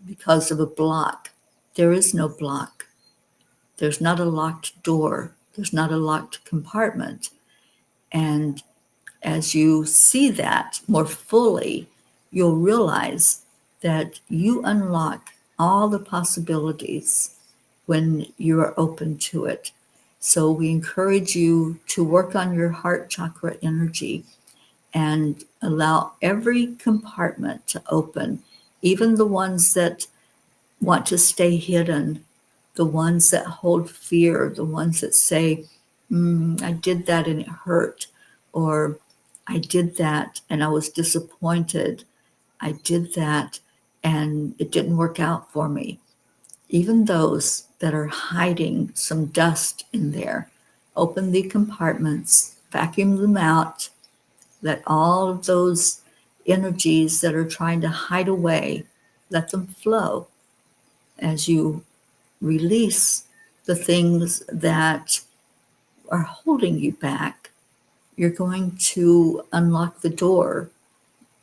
because of a block. There is no block. There's not a locked door. There's not a locked compartment. And as you see that more fully, you'll realize that you unlock all the possibilities when you are open to it. So we encourage you to work on your heart chakra energy and allow every compartment to open, even the ones that want to stay hidden, the ones that hold fear, the ones that say, I did that and it hurt, or I did that and I was disappointed. I did that and it didn't work out for me. Even those that are hiding some dust in there, open the compartments, vacuum them out, let all of those energies that are trying to hide away, let them flow as you release the things that are holding you back. You're going to unlock the door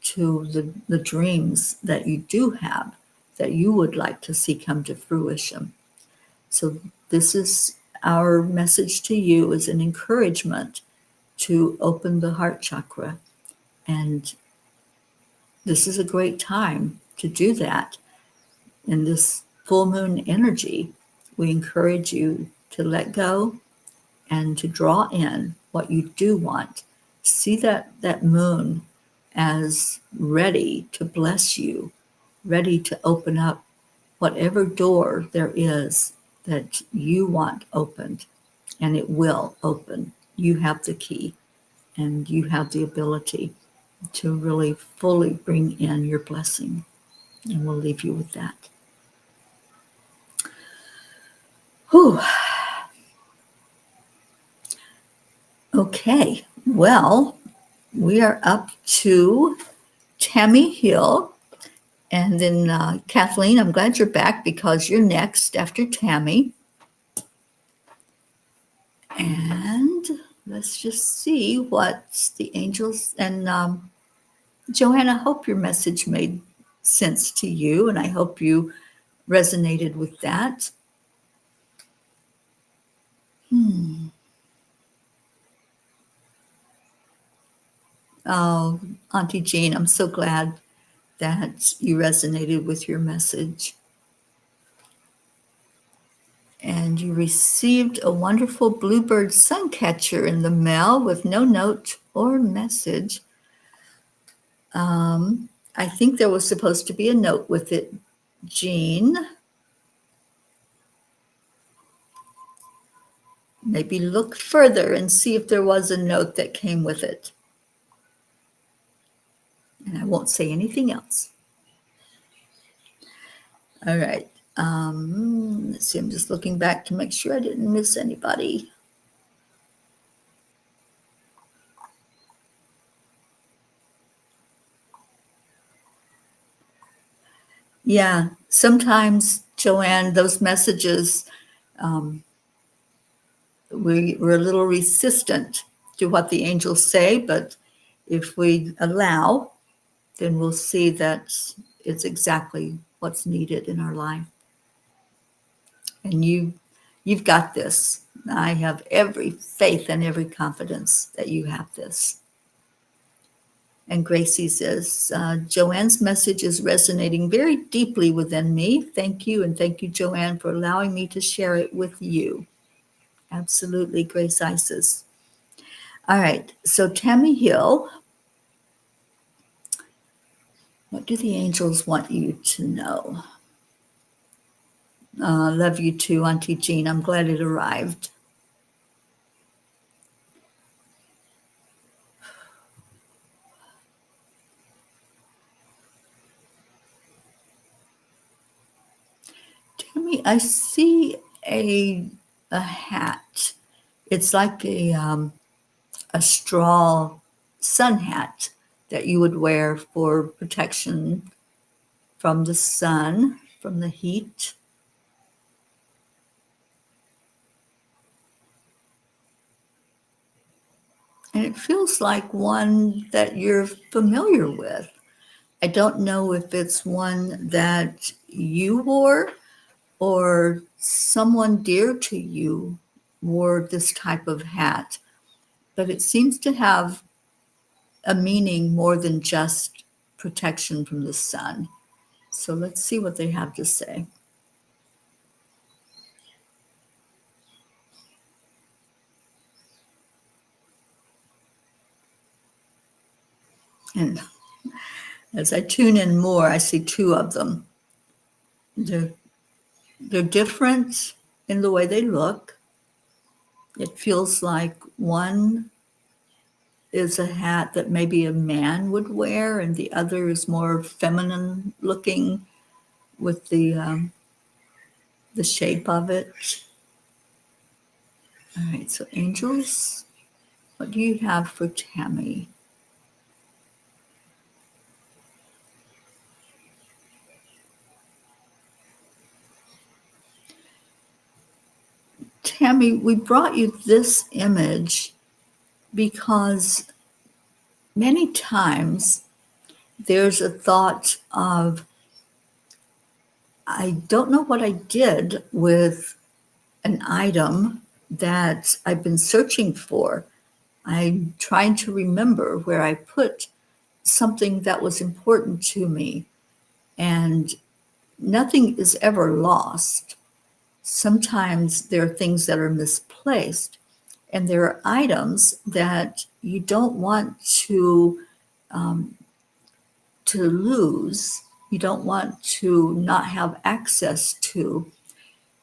to the dreams that you do have, that you would like to see come to fruition. So this is our message to you, as an encouragement to open the heart chakra. And this is a great time to do that. In this full moon energy, we encourage you to let go and to draw in what you do want. See that moon as ready to bless you, ready to open up whatever door there is that you want opened, and it will open. You have the key, and you have the ability to really fully bring in your blessing. And we'll leave you with that. Whew. Okay, well, we are up to Tammy Hill. And then Kathleen, I'm glad you're back because you're next after Tammy. And let's just see what the angels, and Joanne, I hope your message made sense to you, and I hope you resonated with that. Oh, Auntie Jean, I'm so glad that you resonated with your message. And you received a wonderful bluebird suncatcher in the mail with no note or message. I think there was supposed to be a note with it, Jean. Maybe look further and see if there was a note that came with it. And I won't say anything else. All right. Let's see. I'm just looking back to make sure I didn't miss anybody. Yeah, sometimes, Joanne, those messages, we're a little resistant to what the angels say, but if we allow, then we'll see that it's exactly what's needed in our life. And you've got this. I have every faith and every confidence that you have this. And Gracie says, Joanne's message is resonating very deeply within me. Thank you. And thank you, Joanne, for allowing me to share it with you. Absolutely, Grace Isis. All right. So, Tammy Hill, what do the angels want you to know? Love you too, Auntie Jean. I'm glad it arrived. Tammy, I see a hat. It's like a straw sun hat that you would wear for protection from the sun, from the heat. And it feels like one that you're familiar with. I don't know if it's one that you wore or someone dear to you wore this type of hat, but it seems to have a meaning more than just protection from the sun. So let's see what they have to say. And as I tune in more, I see two of them. They're, they're different in the way they look. It feels like one is a hat that maybe a man would wear, and the other is more feminine looking with the shape of it. All right, so angels, what do you have for Tammy? Tammy, we brought you this image because many times there's a thought of, I don't know what I did with an item that I've been searching for. I'm trying to remember where I put something that was important to me, and nothing is ever lost. Sometimes there are things that are misplaced, and there are items that you don't want um, to lose. You don't want to not have access to.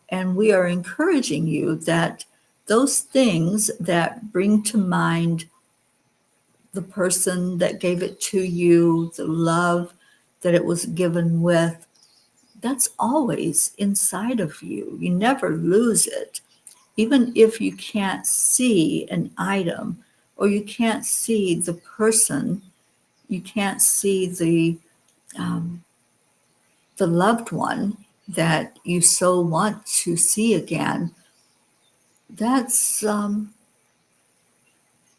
And we are encouraging you that those things that bring to mind the person that gave it to you, the love that it was given with, that's always inside of you. You never lose it. Even if you can't see an item or you can't see the person, you can't see the loved one that you so want to see again, that's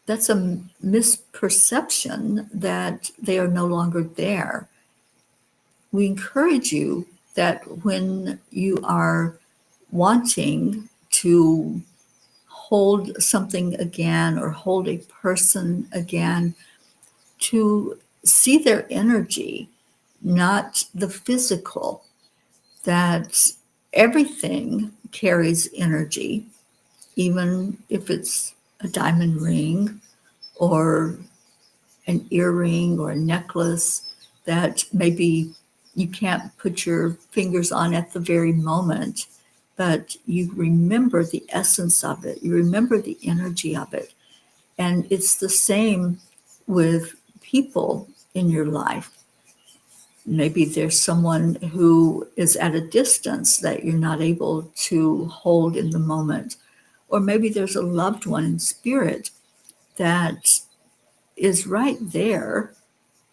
that's a misperception that they are no longer there. We encourage you that when you are wanting to hold something again or hold a person again, to see their energy, not the physical, that everything carries energy, even if it's a diamond ring or an earring or a necklace that maybe you can't put your fingers on at the very moment, but you remember the essence of it, you remember the energy of it. And it's the same with people in your life. Maybe there's someone who is at a distance that you're not able to hold in the moment. Or maybe there's a loved one in spirit that is right there,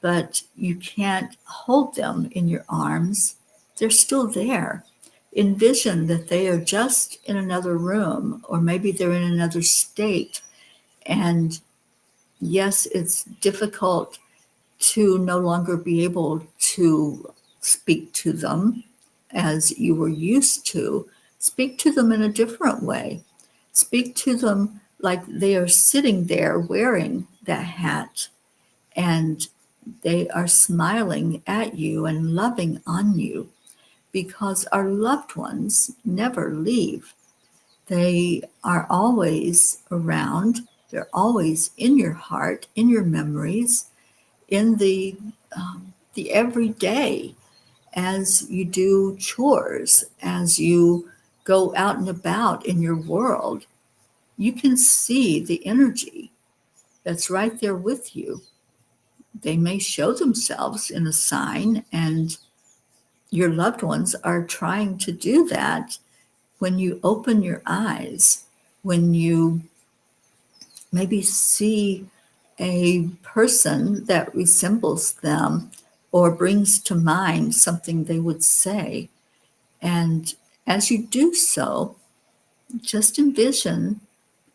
but you can't hold them in your arms. They're still there. Envision that they are just in another room, or maybe they're in another state. And yes, it's difficult to no longer be able to speak to them as you were used to. Speak to them in a different way. Speak to them like they are sitting there wearing that hat and they are smiling at you and loving on you, because our loved ones never leave. They are always around. They're always in your heart, in your memories, in the everyday, as you do chores, as you go out and about in your world. You can see the energy that's right there with you. They may show themselves in a sign, and your loved ones are trying to do that when you open your eyes, when you maybe see a person that resembles them or brings to mind something they would say. And as you do so, just envision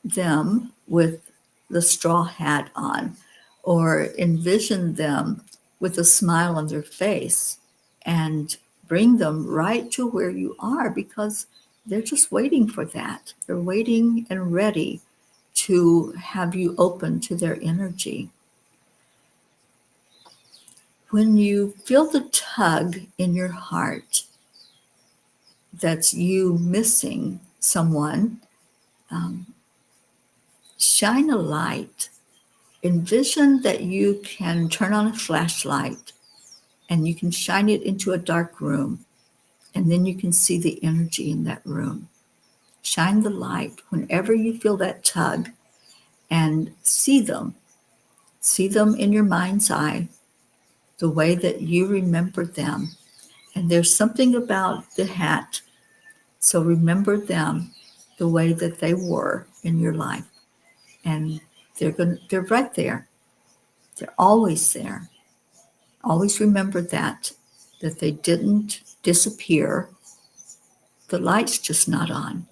them with the straw hat on, or envision them with a smile on their face, and bring them right to where you are, because they're just waiting for that. They're waiting and ready to have you open to their energy. When you feel the tug in your heart, that's you missing someone, shine a light. Envision that you can turn on a flashlight and you can shine it into a dark room, and then you can see the energy in that room. Shine the light whenever you feel that tug and see them. See them in your mind's eye, the way that you remember them. And there's something about the hat. So remember them the way that they were in your life. And they're right there. They're always there. Always remember that they didn't disappear. The light's just not on.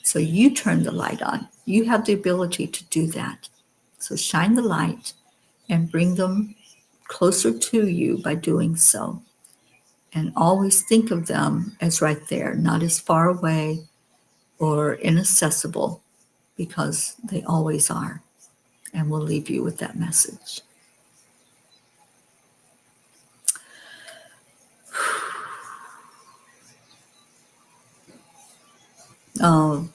So you turn the light on. You have the ability to do that. So shine the light and bring them closer to you by doing so. And always think of them as right there, not as far away or inaccessible, because they always are. And we'll leave you with that message. Oh,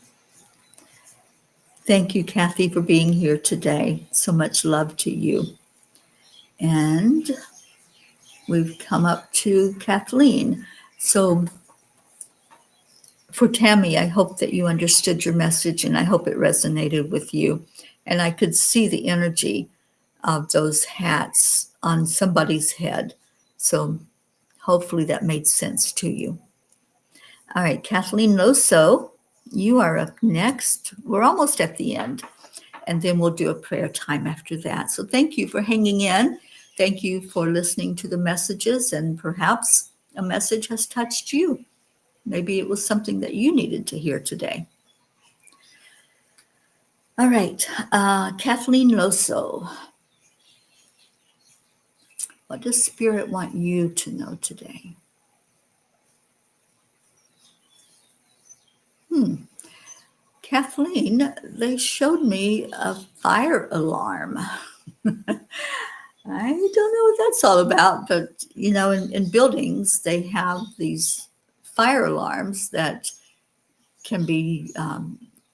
thank you, Kathy, for being here today. So much love to you. And we've come up to Kathleen. So for Tammy, I hope that you understood your message and I hope it resonated with you. And I could see the energy of those hats on somebody's head. So hopefully that made sense to you. All right, Kathleen Loso, you are up next. We're almost at the end, and then we'll do a prayer time after that. So thank you for hanging in. Thank you for listening to the messages, and perhaps a message has touched you. Maybe it was something that you needed to hear today. All right, Kathleen Loso, what does Spirit want you to know today? Kathleen, they showed me a fire alarm. I don't know what that's all about, but in buildings, they have these fire alarms that can be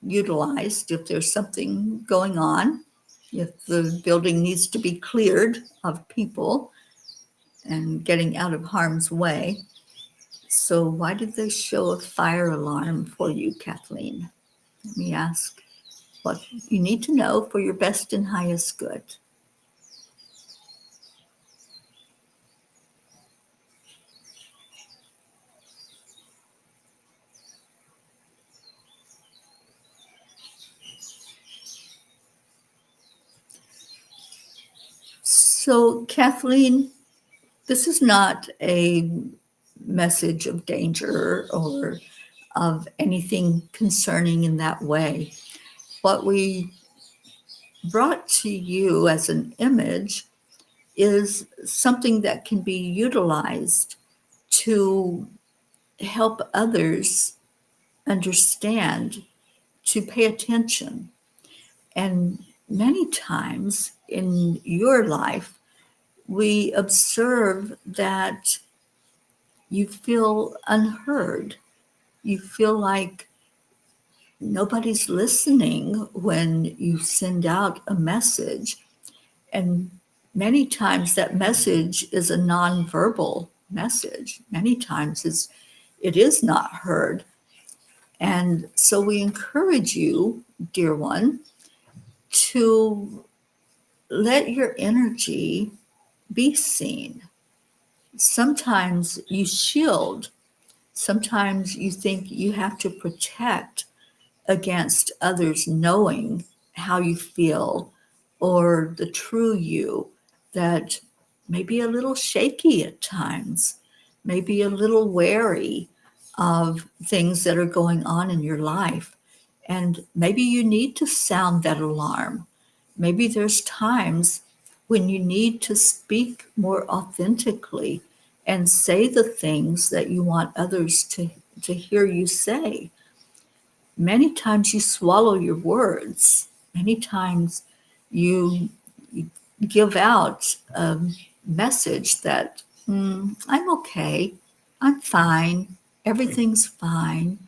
utilized if there's something going on, if the building needs to be cleared of people and getting out of harm's way. So why did they show a fire alarm for you, Kathleen? Let me ask what you need to know for your best and highest good. So, Kathleen, this is not a message of danger or of anything concerning in that way. What we brought to you as an image is something that can be utilized to help others understand, to pay attention. And many times in your life, we observe that you feel unheard. You feel like nobody's listening when you send out a message. And many times that message is a nonverbal message. Many times it is not heard. And so we encourage you, dear one, to let your energy be seen. Sometimes you shield. Sometimes you think you have to protect against others knowing how you feel or the true you that may be a little shaky at times, maybe a little wary of things that are going on in your life. And maybe you need to sound that alarm. Maybe there's times when you need to speak more authentically and say the things that you want others to hear you say. Many times you swallow your words. Many times you give out a message that I'm okay, I'm fine, everything's fine.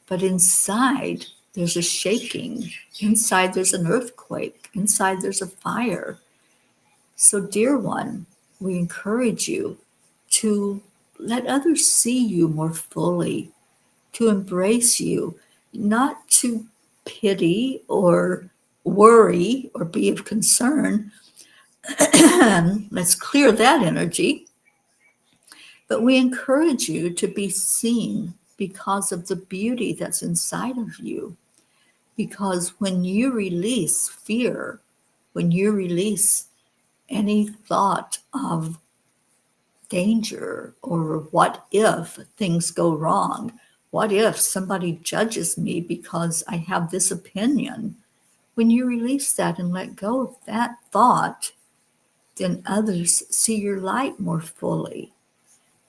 But inside, there's a shaking. Inside, there's an earthquake. Inside, there's a fire. So, dear one, we encourage you to let others see you more fully, to embrace you, not to pity or worry or be of concern. Let's clear that energy. But we encourage you to be seen because of the beauty that's inside of you. Because when you release fear, when you release any thought of danger or what if things go wrong, what if somebody judges me because I have this opinion, when you release that and let go of that thought, then others see your light more fully.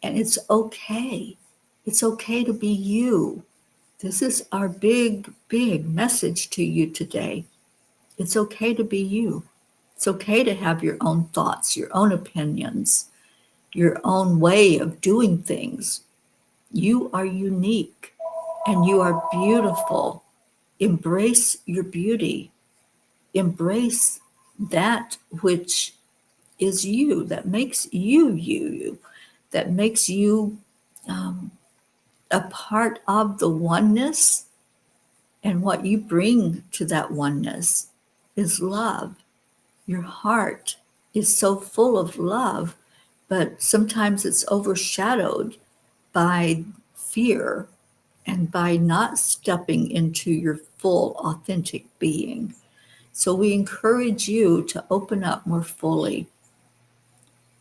And it's okay. It's okay to be you. This is our big, big message to you today. It's okay to be you. It's okay to have your own thoughts, your own opinions, your own way of doing things. You are unique and you are beautiful. Embrace your beauty. Embrace that which is you, that makes you, that makes you a part of the oneness. And what you bring to that oneness is love. Your heart is so full of love, but sometimes it's overshadowed by fear and by not stepping into your full authentic being. So we encourage you to open up more fully,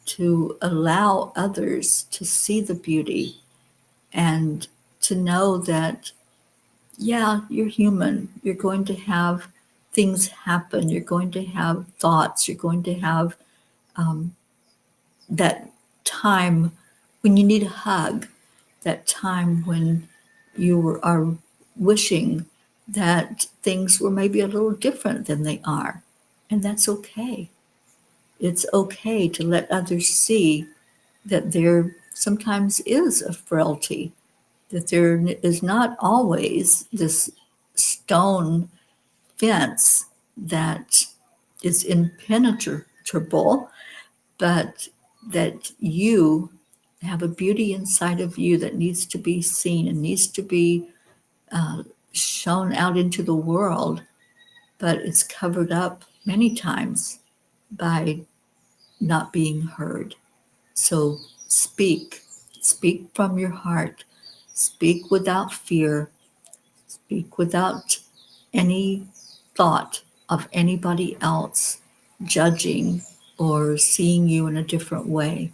to allow others to see the beauty and to know that, yeah, you're human. You're going to have things happen. You're going to have thoughts. You're going to have that time when you need a hug, that time when you are wishing that things were maybe a little different than they are. And that's okay. It's okay to let others see that there sometimes is a frailty, that there is not always this stone fence that is impenetrable, but that you have a beauty inside of you that needs to be seen and needs to be shown out into the world, but it's covered up many times by not being heard. So speak from your heart, speak without fear, speak without any thought of anybody else judging or seeing you in a different way,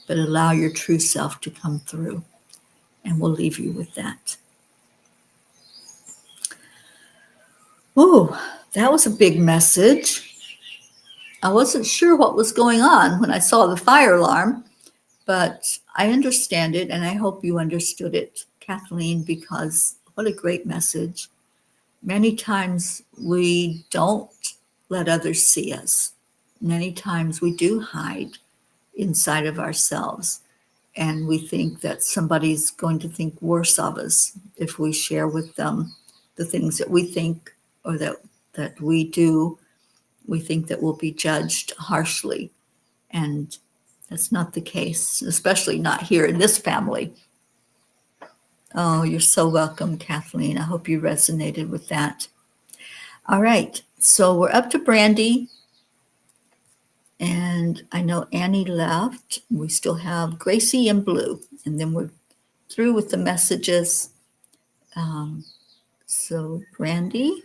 but allow your true self to come through. And we'll leave you with that. Oh, that was a big message. I wasn't sure what was going on when I saw the fire alarm, but I understand it, and I hope you understood it, Kathleen, because what a great message. Many times we don't let others see us. Many times we do hide inside of ourselves, and we think that somebody's going to think worse of us if we share with them the things that we think or that we do. We think that we'll be judged harshly, and that's not the case, especially not here in this family. Oh, you're so welcome, Kathleen. I hope you resonated with that. All right, so we're up to Brandy, and I know Annie left. We still have Gracie and Blue, and then we're through with the messages. So, Brandy,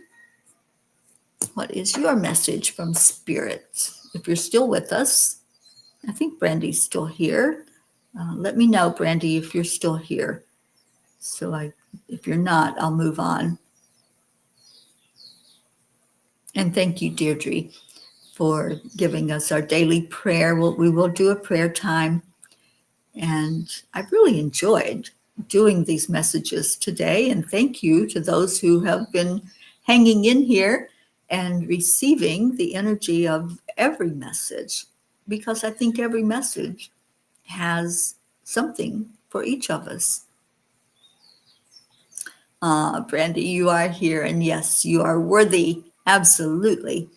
what is your message from Spirit? If you're still with us, I think Brandy's still here. Let me know, Brandy, if you're still here. So if you're not, I'll move on. And thank you, Deirdre, for giving us our daily prayer. We will do a prayer time. And I've really enjoyed doing these messages today. And thank you to those who have been hanging in here and receiving the energy of every message, because I think every message has something for each of us. Brandy, you are here, and yes, you are worthy. Absolutely.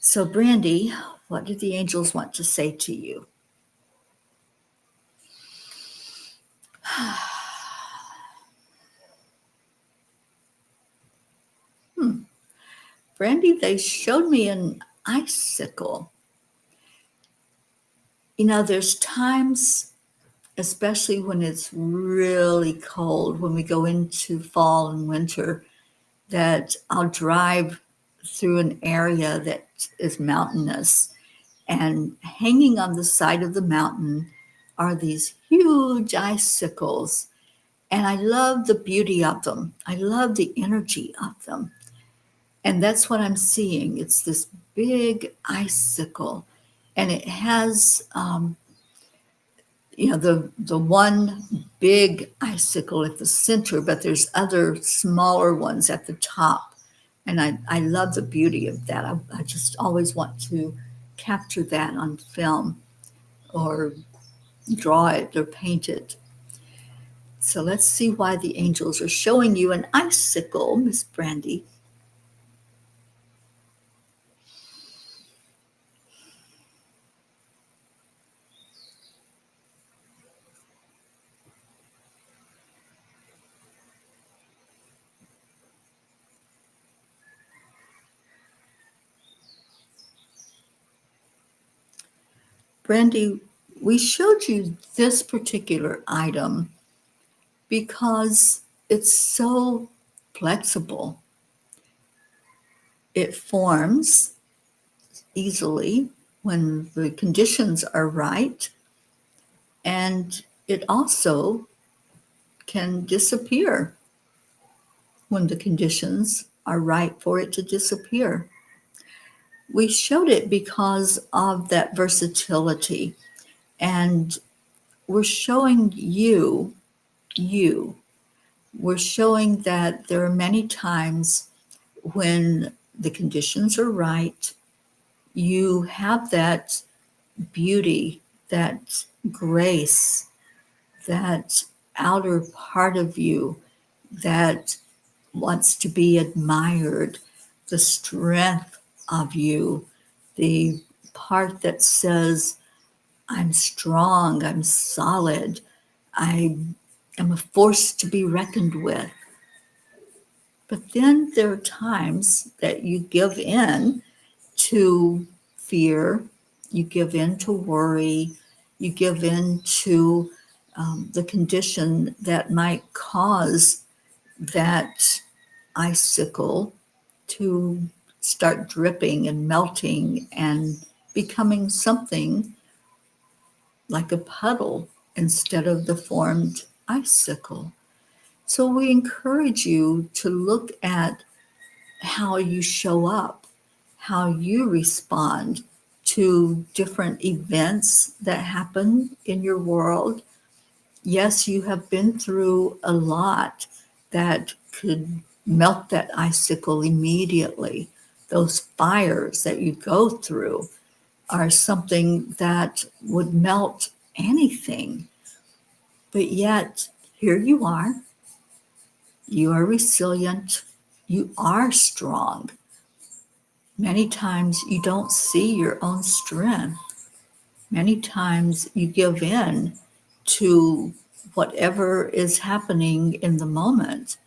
So, Brandy, what do the angels want to say to you? Brandy, they showed me an icicle. You know, there's times, especially when it's really cold, when we go into fall and winter, that I'll drive through an area that is mountainous, and hanging on the side of the mountain are these huge icicles. And I love the beauty of them. I love the energy of them. And that's what I'm seeing. It's this big icicle, and it has, the one big icicle at the center, but there's other smaller ones at the top. And I love the beauty of that. I just always want to capture that on film or draw it or paint it. So let's see why the angels are showing you an icicle, Miss Brandy. Brandy, we showed you this particular item because it's so flexible. It forms easily when the conditions are right, and it also can disappear when the conditions are right for it to disappear. We showed it because of that versatility, and we're showing you, we're showing that there are many times when the conditions are right, you have that beauty, that grace, that outer part of you that wants to be admired, the strength of you, the part that says, I'm strong, I'm solid, I am a force to be reckoned with. But then there are times that you give in to fear, you give in to worry, you give in to the condition that might cause that icicle to start dripping and melting and becoming something like a puddle instead of the formed icicle. So we encourage you to look at how you show up, how you respond to different events that happen in your world. Yes, you have been through a lot that could melt that icicle immediately. Those fires that you go through are something that would melt anything. But yet, here you are. You are resilient. You are strong. Many times you don't see your own strength. Many times you give in to whatever is happening in the moment.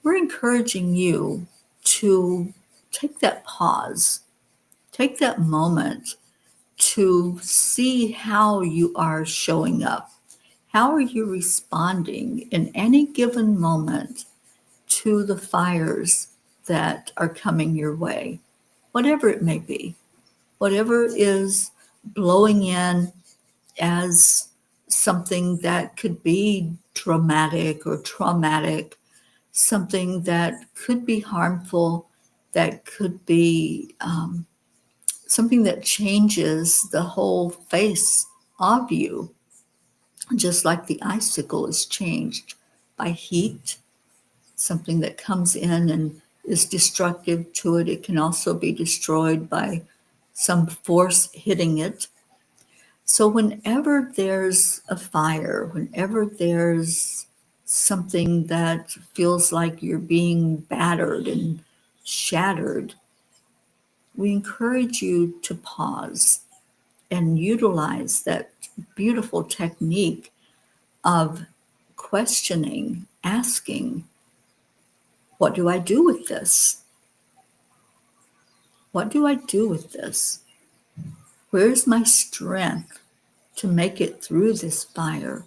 We're encouraging you to take that pause, take that moment to see how you are showing up. How are you responding in any given moment to the fires that are coming your way, whatever it may be, whatever is blowing in as something that could be dramatic or traumatic, something that could be harmful, that could be something that changes the whole face of you, just like the icicle is changed by heat, something that comes in and is destructive to it. It can also be destroyed by some force hitting it. So whenever there's a fire, whenever there's something that feels like you're being battered and shattered, we encourage you to pause and utilize that beautiful technique of questioning, asking, what do I do with this? What do I do with this? Where's my strength to make it through this fire?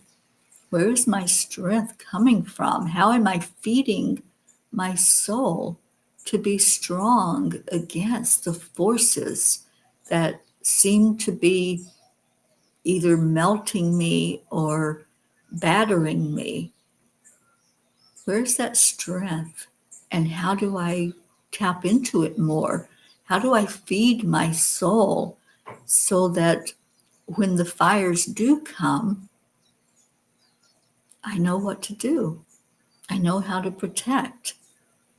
Where's my strength coming from? How am I feeding my soul to be strong against the forces that seem to be either melting me or battering me? Where's that strength? And how do I tap into it more? How do I feed my soul so that when the fires do come, I know what to do? I know how to protect.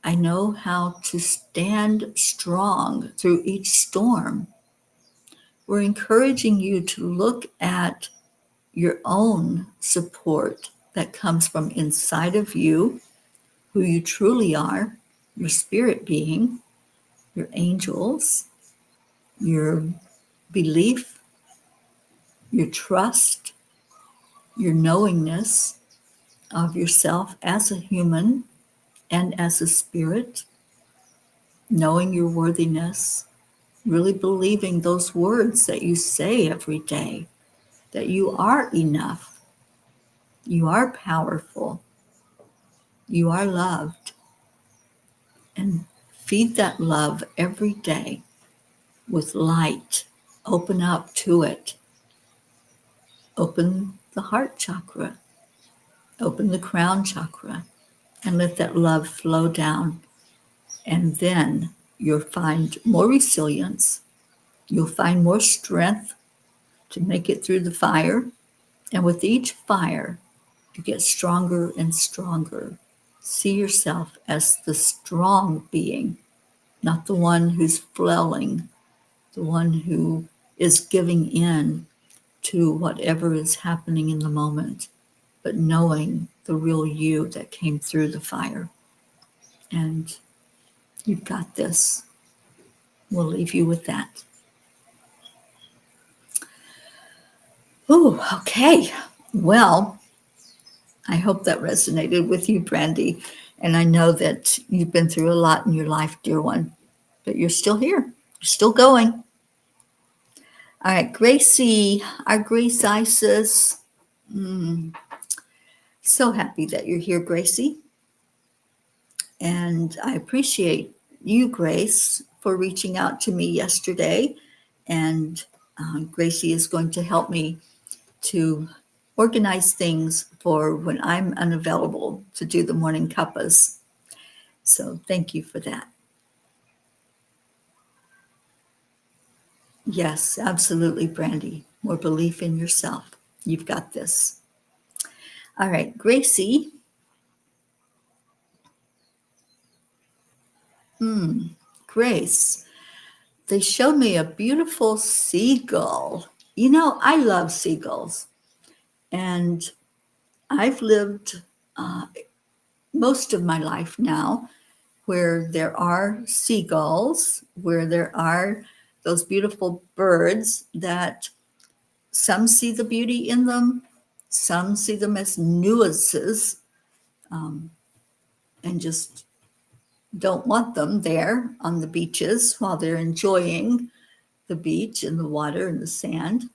I know how to stand strong through each storm. We're encouraging you to look at your own support that comes from inside of you, who you truly are, your spirit being, your angels, your belief, your trust, your knowingness of yourself as a human and as a spirit, knowing your worthiness, really believing those words that you say every day, that you are enough, you are powerful, you are loved, and feed that love every day with light. Open up to it. Open the heart chakra, open the crown chakra, and let that love flow down. And then you'll find more resilience. You'll find more strength to make it through the fire. And with each fire, you get stronger and stronger. See yourself as the strong being, not the one who's flailing, the one who is giving in to whatever is happening in the moment, but knowing the real you that came through the fire. And you've got this. We'll leave you with that. Oh, okay. Well, I hope that resonated with you, Brandy. And I know that you've been through a lot in your life, dear one, but you're still here. You're still going. All right, Gracie, our Grace Isis. So happy that you're here, Gracie. And I appreciate you, Grace, for reaching out to me yesterday And Gracie is going to help me to organize things for when I'm unavailable to do the morning cuppas. So thank you for that. Yes, absolutely, Brandy. More belief in yourself. You've got this. All right, Gracie. Grace, they showed me a beautiful seagull. You know, I love seagulls. And I've lived most of my life now where there are seagulls, where there are those beautiful birds that some see the beauty in them, some see them as nuisances, and just don't want them there on the beaches while they're enjoying the beach and the water and the sand.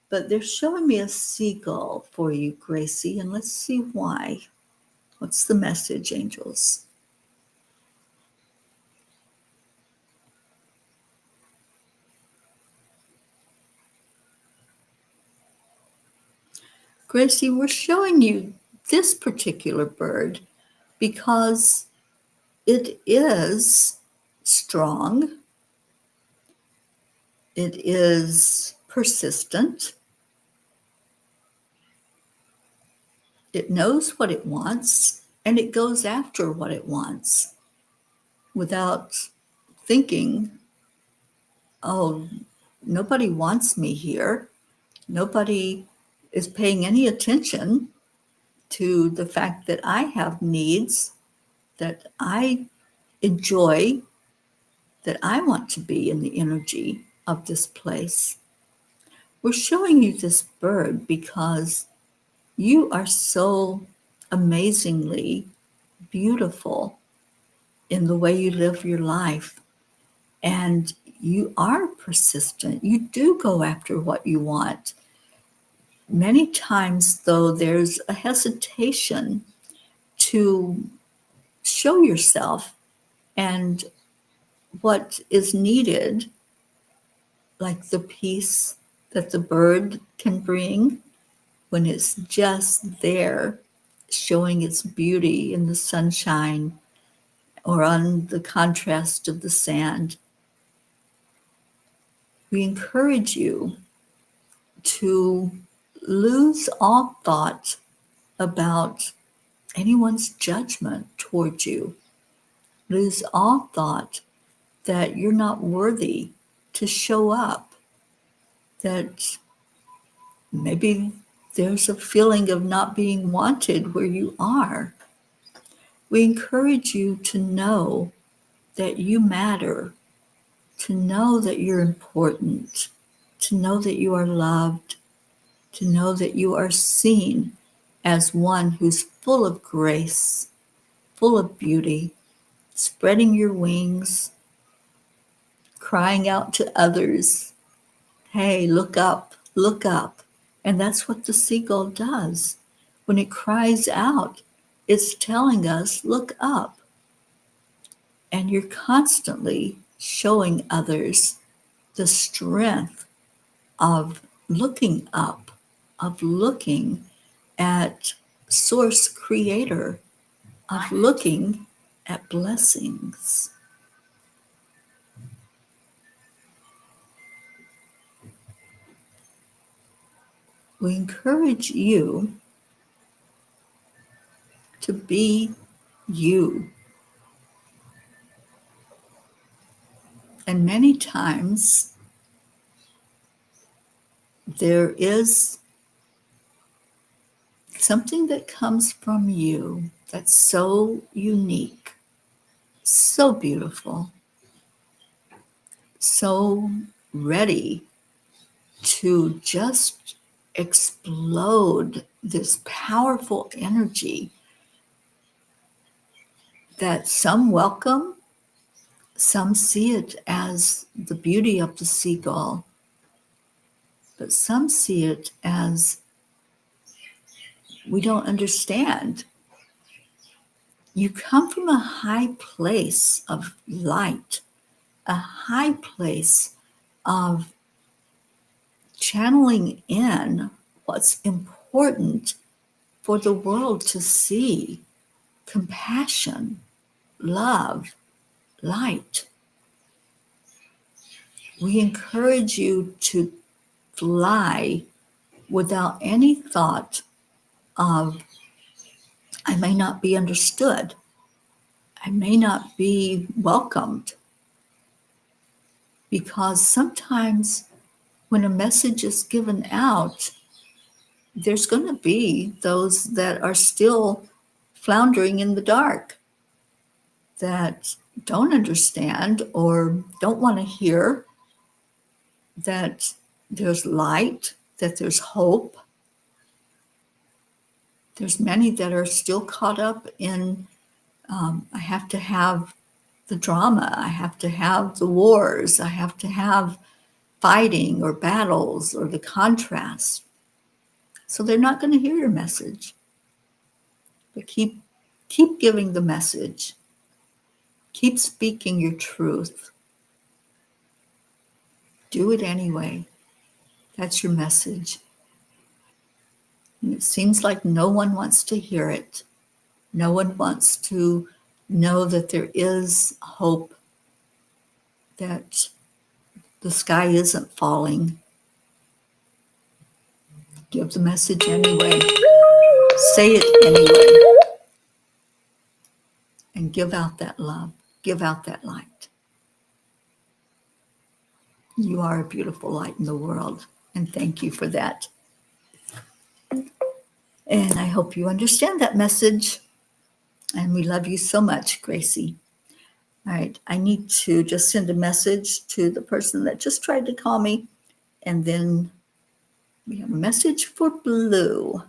But they're showing me a seagull for you, Gracie, and let's see why. What's the message, angels? Gracie, we're showing you this particular bird because it is strong, it is persistent, it knows what it wants, and it goes after what it wants without thinking, oh, nobody wants me here. Nobody is paying any attention to the fact that I have needs, that I enjoy, that I want to be in the energy of this place. We're showing you this bird because you are so amazingly beautiful in the way you live your life. And you are persistent. You do go after what you want. Many times, though, there's a hesitation to show yourself and what is needed, like the peace that the bird can bring when it's just there, showing its beauty in the sunshine or on the contrast of the sand. We encourage you to lose all thought about anyone's judgment towards you. Lose all thought that you're not worthy to show up, that maybe there's a feeling of not being wanted where you are. We encourage you to know that you matter, to know that you're important, to know that you are loved, to know that you are seen as one who's full of grace, full of beauty, spreading your wings, crying out to others, hey, look up, look up. And that's what the seagull does. When it cries out, it's telling us, look up. And you're constantly showing others the strength of looking up, of looking at Source Creator, of looking at blessings. We encourage you to be you. And many times there is something that comes from you that's so unique, so beautiful, so ready to just explode this powerful energy that some welcome, some see it as the beauty of the seagull, but some see it as we don't understand. You come from a high place of light, a high place of channeling in what's important for the world to see: compassion, love, light. We encourage you to fly without any thought of, I may not be understood, I may not be welcomed. Because sometimes when a message is given out, there's going to be those that are still floundering in the dark, that don't understand or don't want to hear that there's light, that there's hope. There's many that are still caught up in, I have to have the drama, I have to have the wars, I have to have fighting or battles or the contrast. So they're not going to hear your message. But keep giving the message. Keep speaking your truth. Do it anyway. That's your message. And it seems like no one wants to hear it. No one wants to know that there is hope, that the sky isn't falling. Give the message anyway. Say it anyway. And give out that love. Give out that light. You are a beautiful light in the world. And thank you for that. And I hope you understand that message. And we love you so much, Gracie. All right, I need to just send a message to the person that just tried to call me. And then we have a message for Blue.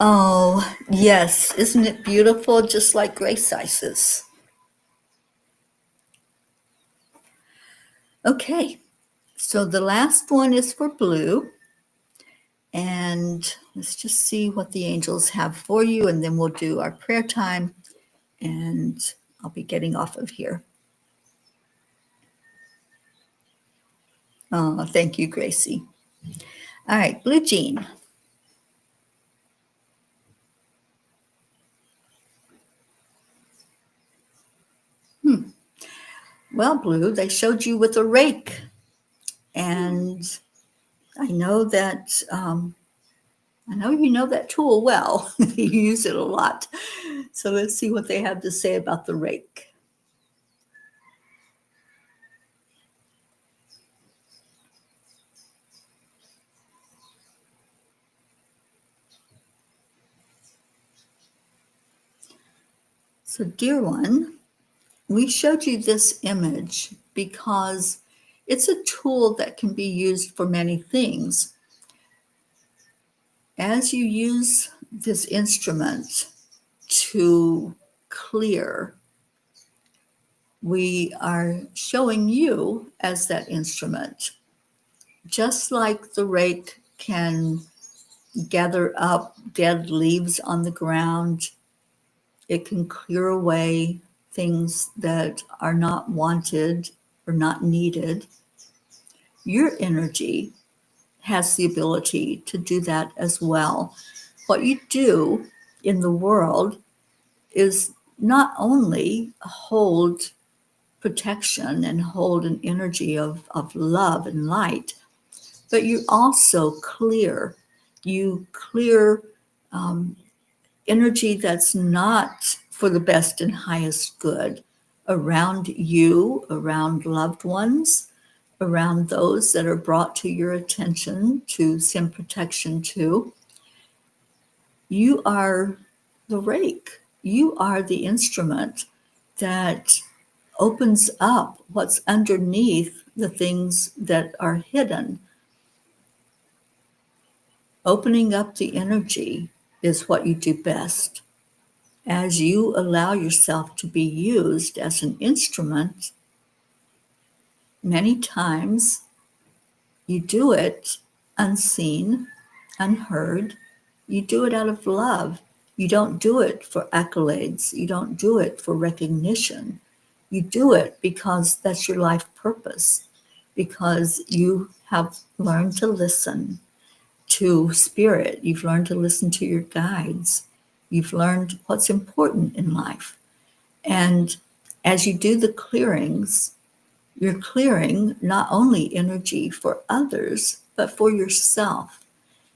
Oh, yes. Isn't it beautiful? Just like Grace Isis. Okay. So the last one is for Blue. And let's just see what the angels have for you. And then we'll do our prayer time. And I'll be getting off of here. Oh, thank you, Gracie. All right, Blue Jean. Well, Blue, they showed you with a rake. And I know that, I know you know that tool well. You use it a lot. So let's see what they have to say about the rake. So, dear one, we showed you this image because it's a tool that can be used for many things. As you use this instrument to clear, we are showing you as that instrument. Just like the rake can gather up dead leaves on the ground, it can clear away things that are not wanted or not needed. Your energy has the ability to do that as well. What you do in the world is not only hold protection and hold an energy of love and light, but you also clear. You clear energy that's not for the best and highest good around you, around loved ones, around those that are brought to your attention to send protection to. You are the rake. You are the instrument that opens up what's underneath the things that are hidden. Opening up the energy is what you do best. As you allow yourself to be used as an instrument, many times you do it unseen, unheard. You do it out of love. You don't do it for accolades. You don't do it for recognition. You do it because that's your life purpose, because you have learned to listen to spirit. You've learned to listen to your guides. You've learned what's important in life. And as you do the clearings, you're clearing not only energy for others, but for yourself.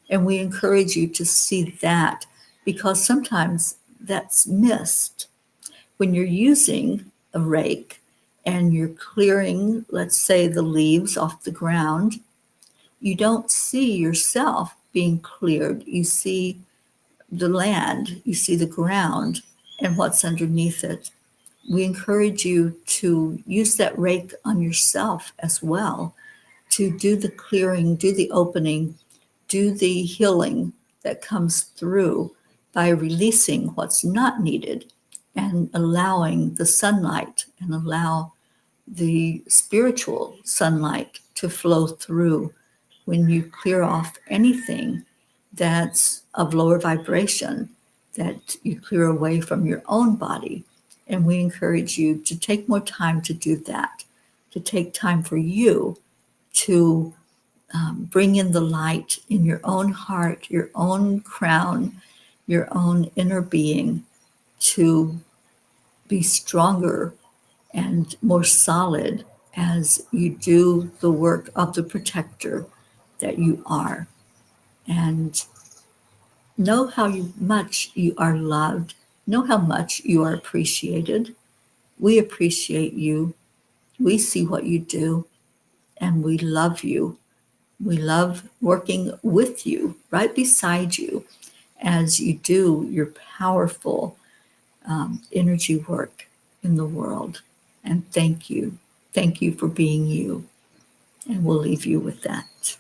And we encourage you to see that, because sometimes that's missed. When you're using a rake and you're clearing, let's say, the leaves off the ground, you don't see yourself being cleared. You see the land, you see the ground, and what's underneath it. We encourage you to use that rake on yourself as well, to do the clearing, do the opening, do the healing that comes through by releasing what's not needed and allowing the sunlight and allow the spiritual sunlight to flow through. When you clear off anything that's of lower vibration, that you clear away from your own body. And we encourage you to take more time to do that, to take time for you to bring in the light in your own heart, your own crown, your own inner being, to be stronger and more solid as you do the work of the protector that you are. And know how much you are loved. Know how much you are appreciated. We appreciate you. We see what you do, and we love you. We love working with you, right beside you, as you do your powerful energy work in the world. And thank you. Thank you for being you. And we'll leave you with that.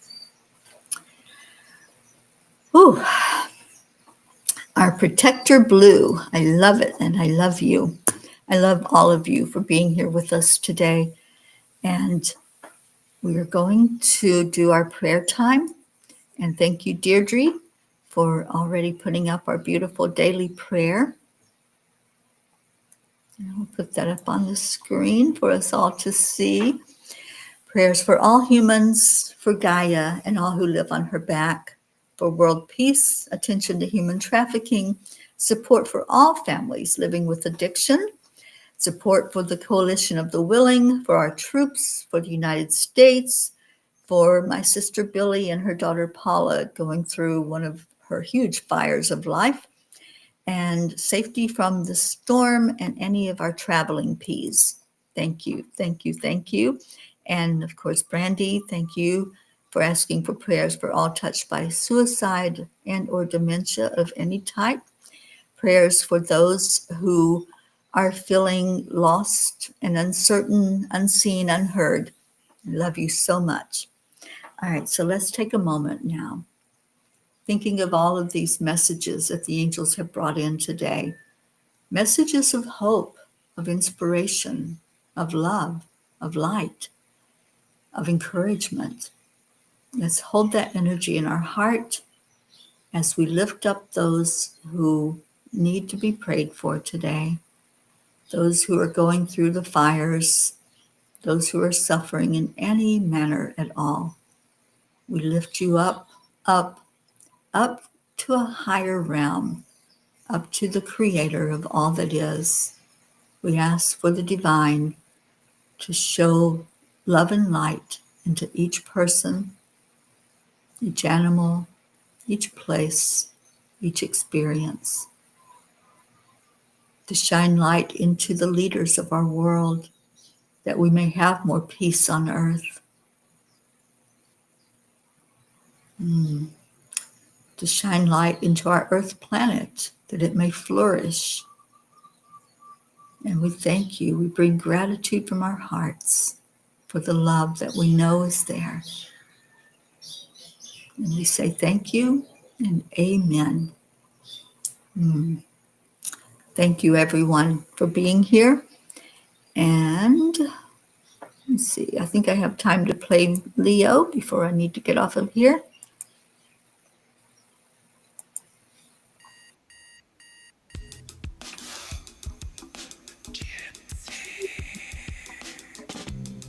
Ooh, our protector blue. I love it, and I love you. I love all of you for being here with us today. And we are going to do our prayer time. And thank you, Deirdre, for already putting up our beautiful daily prayer. And I'll put that up on the screen for us all to see. Prayers for all humans, for Gaia and all who live on her back, for world peace, attention to human trafficking, support for all families living with addiction, support for the Coalition of the Willing, for our troops, for the United States, for my sister Billy and her daughter Paula going through one of her huge fires of life, and safety from the storm and any of our traveling P's. Thank you, thank you, thank you. And of course, Brandy, thank you for asking for prayers for all touched by suicide and or dementia of any type. Prayers for those who are feeling lost and uncertain, unseen, unheard. I love you so much. All right, so let's take a moment now, thinking of all of these messages that the angels have brought in today. Messages of hope, of inspiration, of love, of light, of encouragement. Let's hold that energy in our heart as we lift up those who need to be prayed for today, those who are going through the fires, those who are suffering in any manner at all. We lift you up, up, up to a higher realm, up to the creator of all that is. We ask for the divine to show love and light into each person, each animal, each place, each experience, to shine light into the leaders of our world, that we may have more peace on earth. to shine light into our earth planet, that it may flourish. And we thank you. We bring gratitude from our hearts for the love that we know is there. And we say thank you and amen. Thank you, everyone, for being here. And let's see, I think I have time to play Leo before I need to get off of here.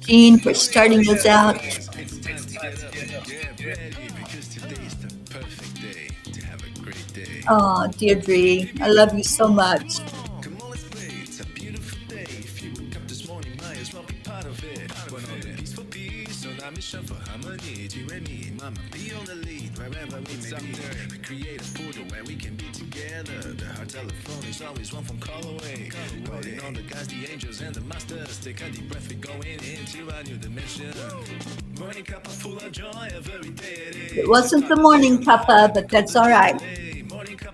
Jean, for starting us out. It's time to get up and get ready because today is the perfect day to have a great day. Oh, Deirdre, I love you so much. Come on, let's play. It's a beautiful day. If you woke up this morning, might as well be part of it. One on the peaceful peace, on our mission for harmony. You and me, mama, be on the lead wherever we may be. We create a portal where we can be together. The heart telephone is always one phone call away. Calling on the guys, the angels, and the masters. Take a deep breath, we're going into a new dimension. Morning cup full of joy, every day. It wasn't the morning cuppa, but that's all right.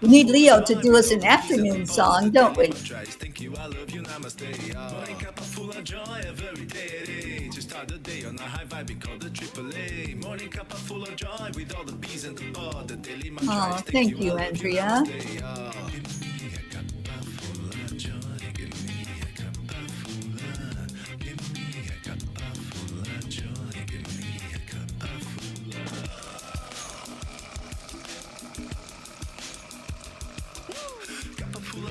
We need Leo to do us an afternoon song, don't we? Thank you, I love you, namaste. Morning cup full of joy, every day. To start the day on a high vibe, we call the AAA. Morning cup full of joy with all the bees and the pod. The daily mantra. Oh, thank you, Andrea.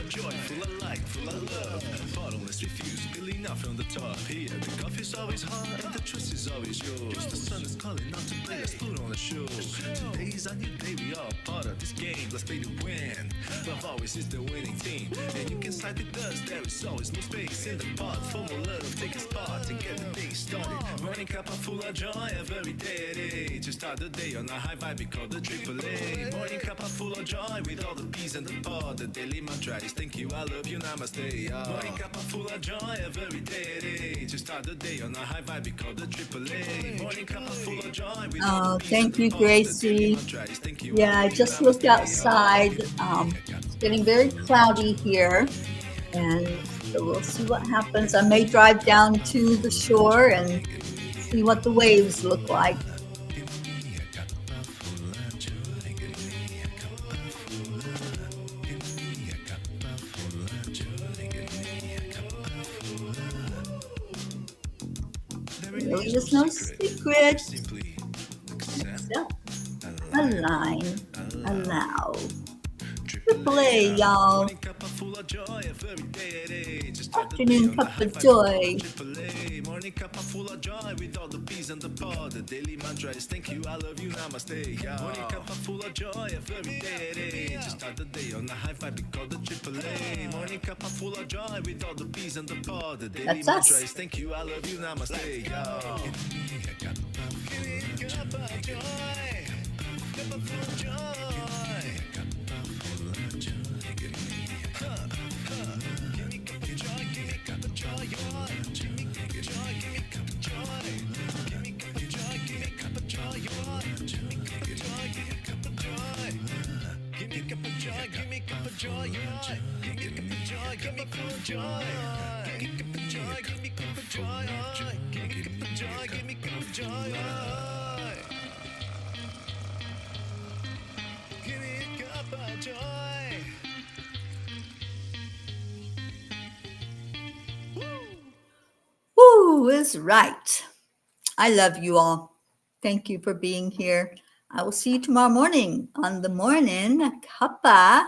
Joy, full of light, full of love. Bottomless refuse, spilling out from the top. Here, the coffee's always hot and the choice is always yours. The sun is calling out to play, let's put on a show. Today's a new day, we are part of this game. Let's play to win. Love always is the winning team. And you can side with us, there is always more space in the pot. For more love, take a spot and get the day started. Morning cup full of joy, every day. To start the day on a high vibe, we call the AAA. Morning cup full of joy with all the bees and the pod. The daily mantra is thank you, I love you, namaste. Morning cup full of joy, every day. To start the day on a high vibe, we call the AAA. Morning cup full of joy with all the bees Thank you, and the pod. The daily Gracie. mantra is thank you, Yeah, I just looked outside. It's getting very cloudy here, and so we'll see what happens. I may drive down to the shore and see what the waves look like. Really is no secret. Accept, align, allow. Play, y'all. Afternoon cup of joy. Morning cup full of joy with all the bees and the pod. The daily mantra is thank you, I love you, namaste. Morning cup full of joy every day. To start the day on a high vibe, we call the AAA. Morning cup full of joy with all the bees and the pod. The daily mantra is thank you, I love you, namaste. Cup of joy, cup of joy. Woo is right. I love you all. Thank you for being here. I will see you tomorrow morning on the morning Cuppa.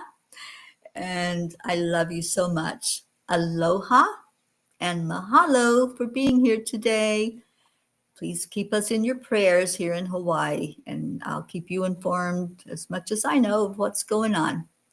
And I love you so much. Aloha and mahalo for being here today. Please keep us in your prayers here in Hawaii, and I'll keep you informed as much as I know of what's going on.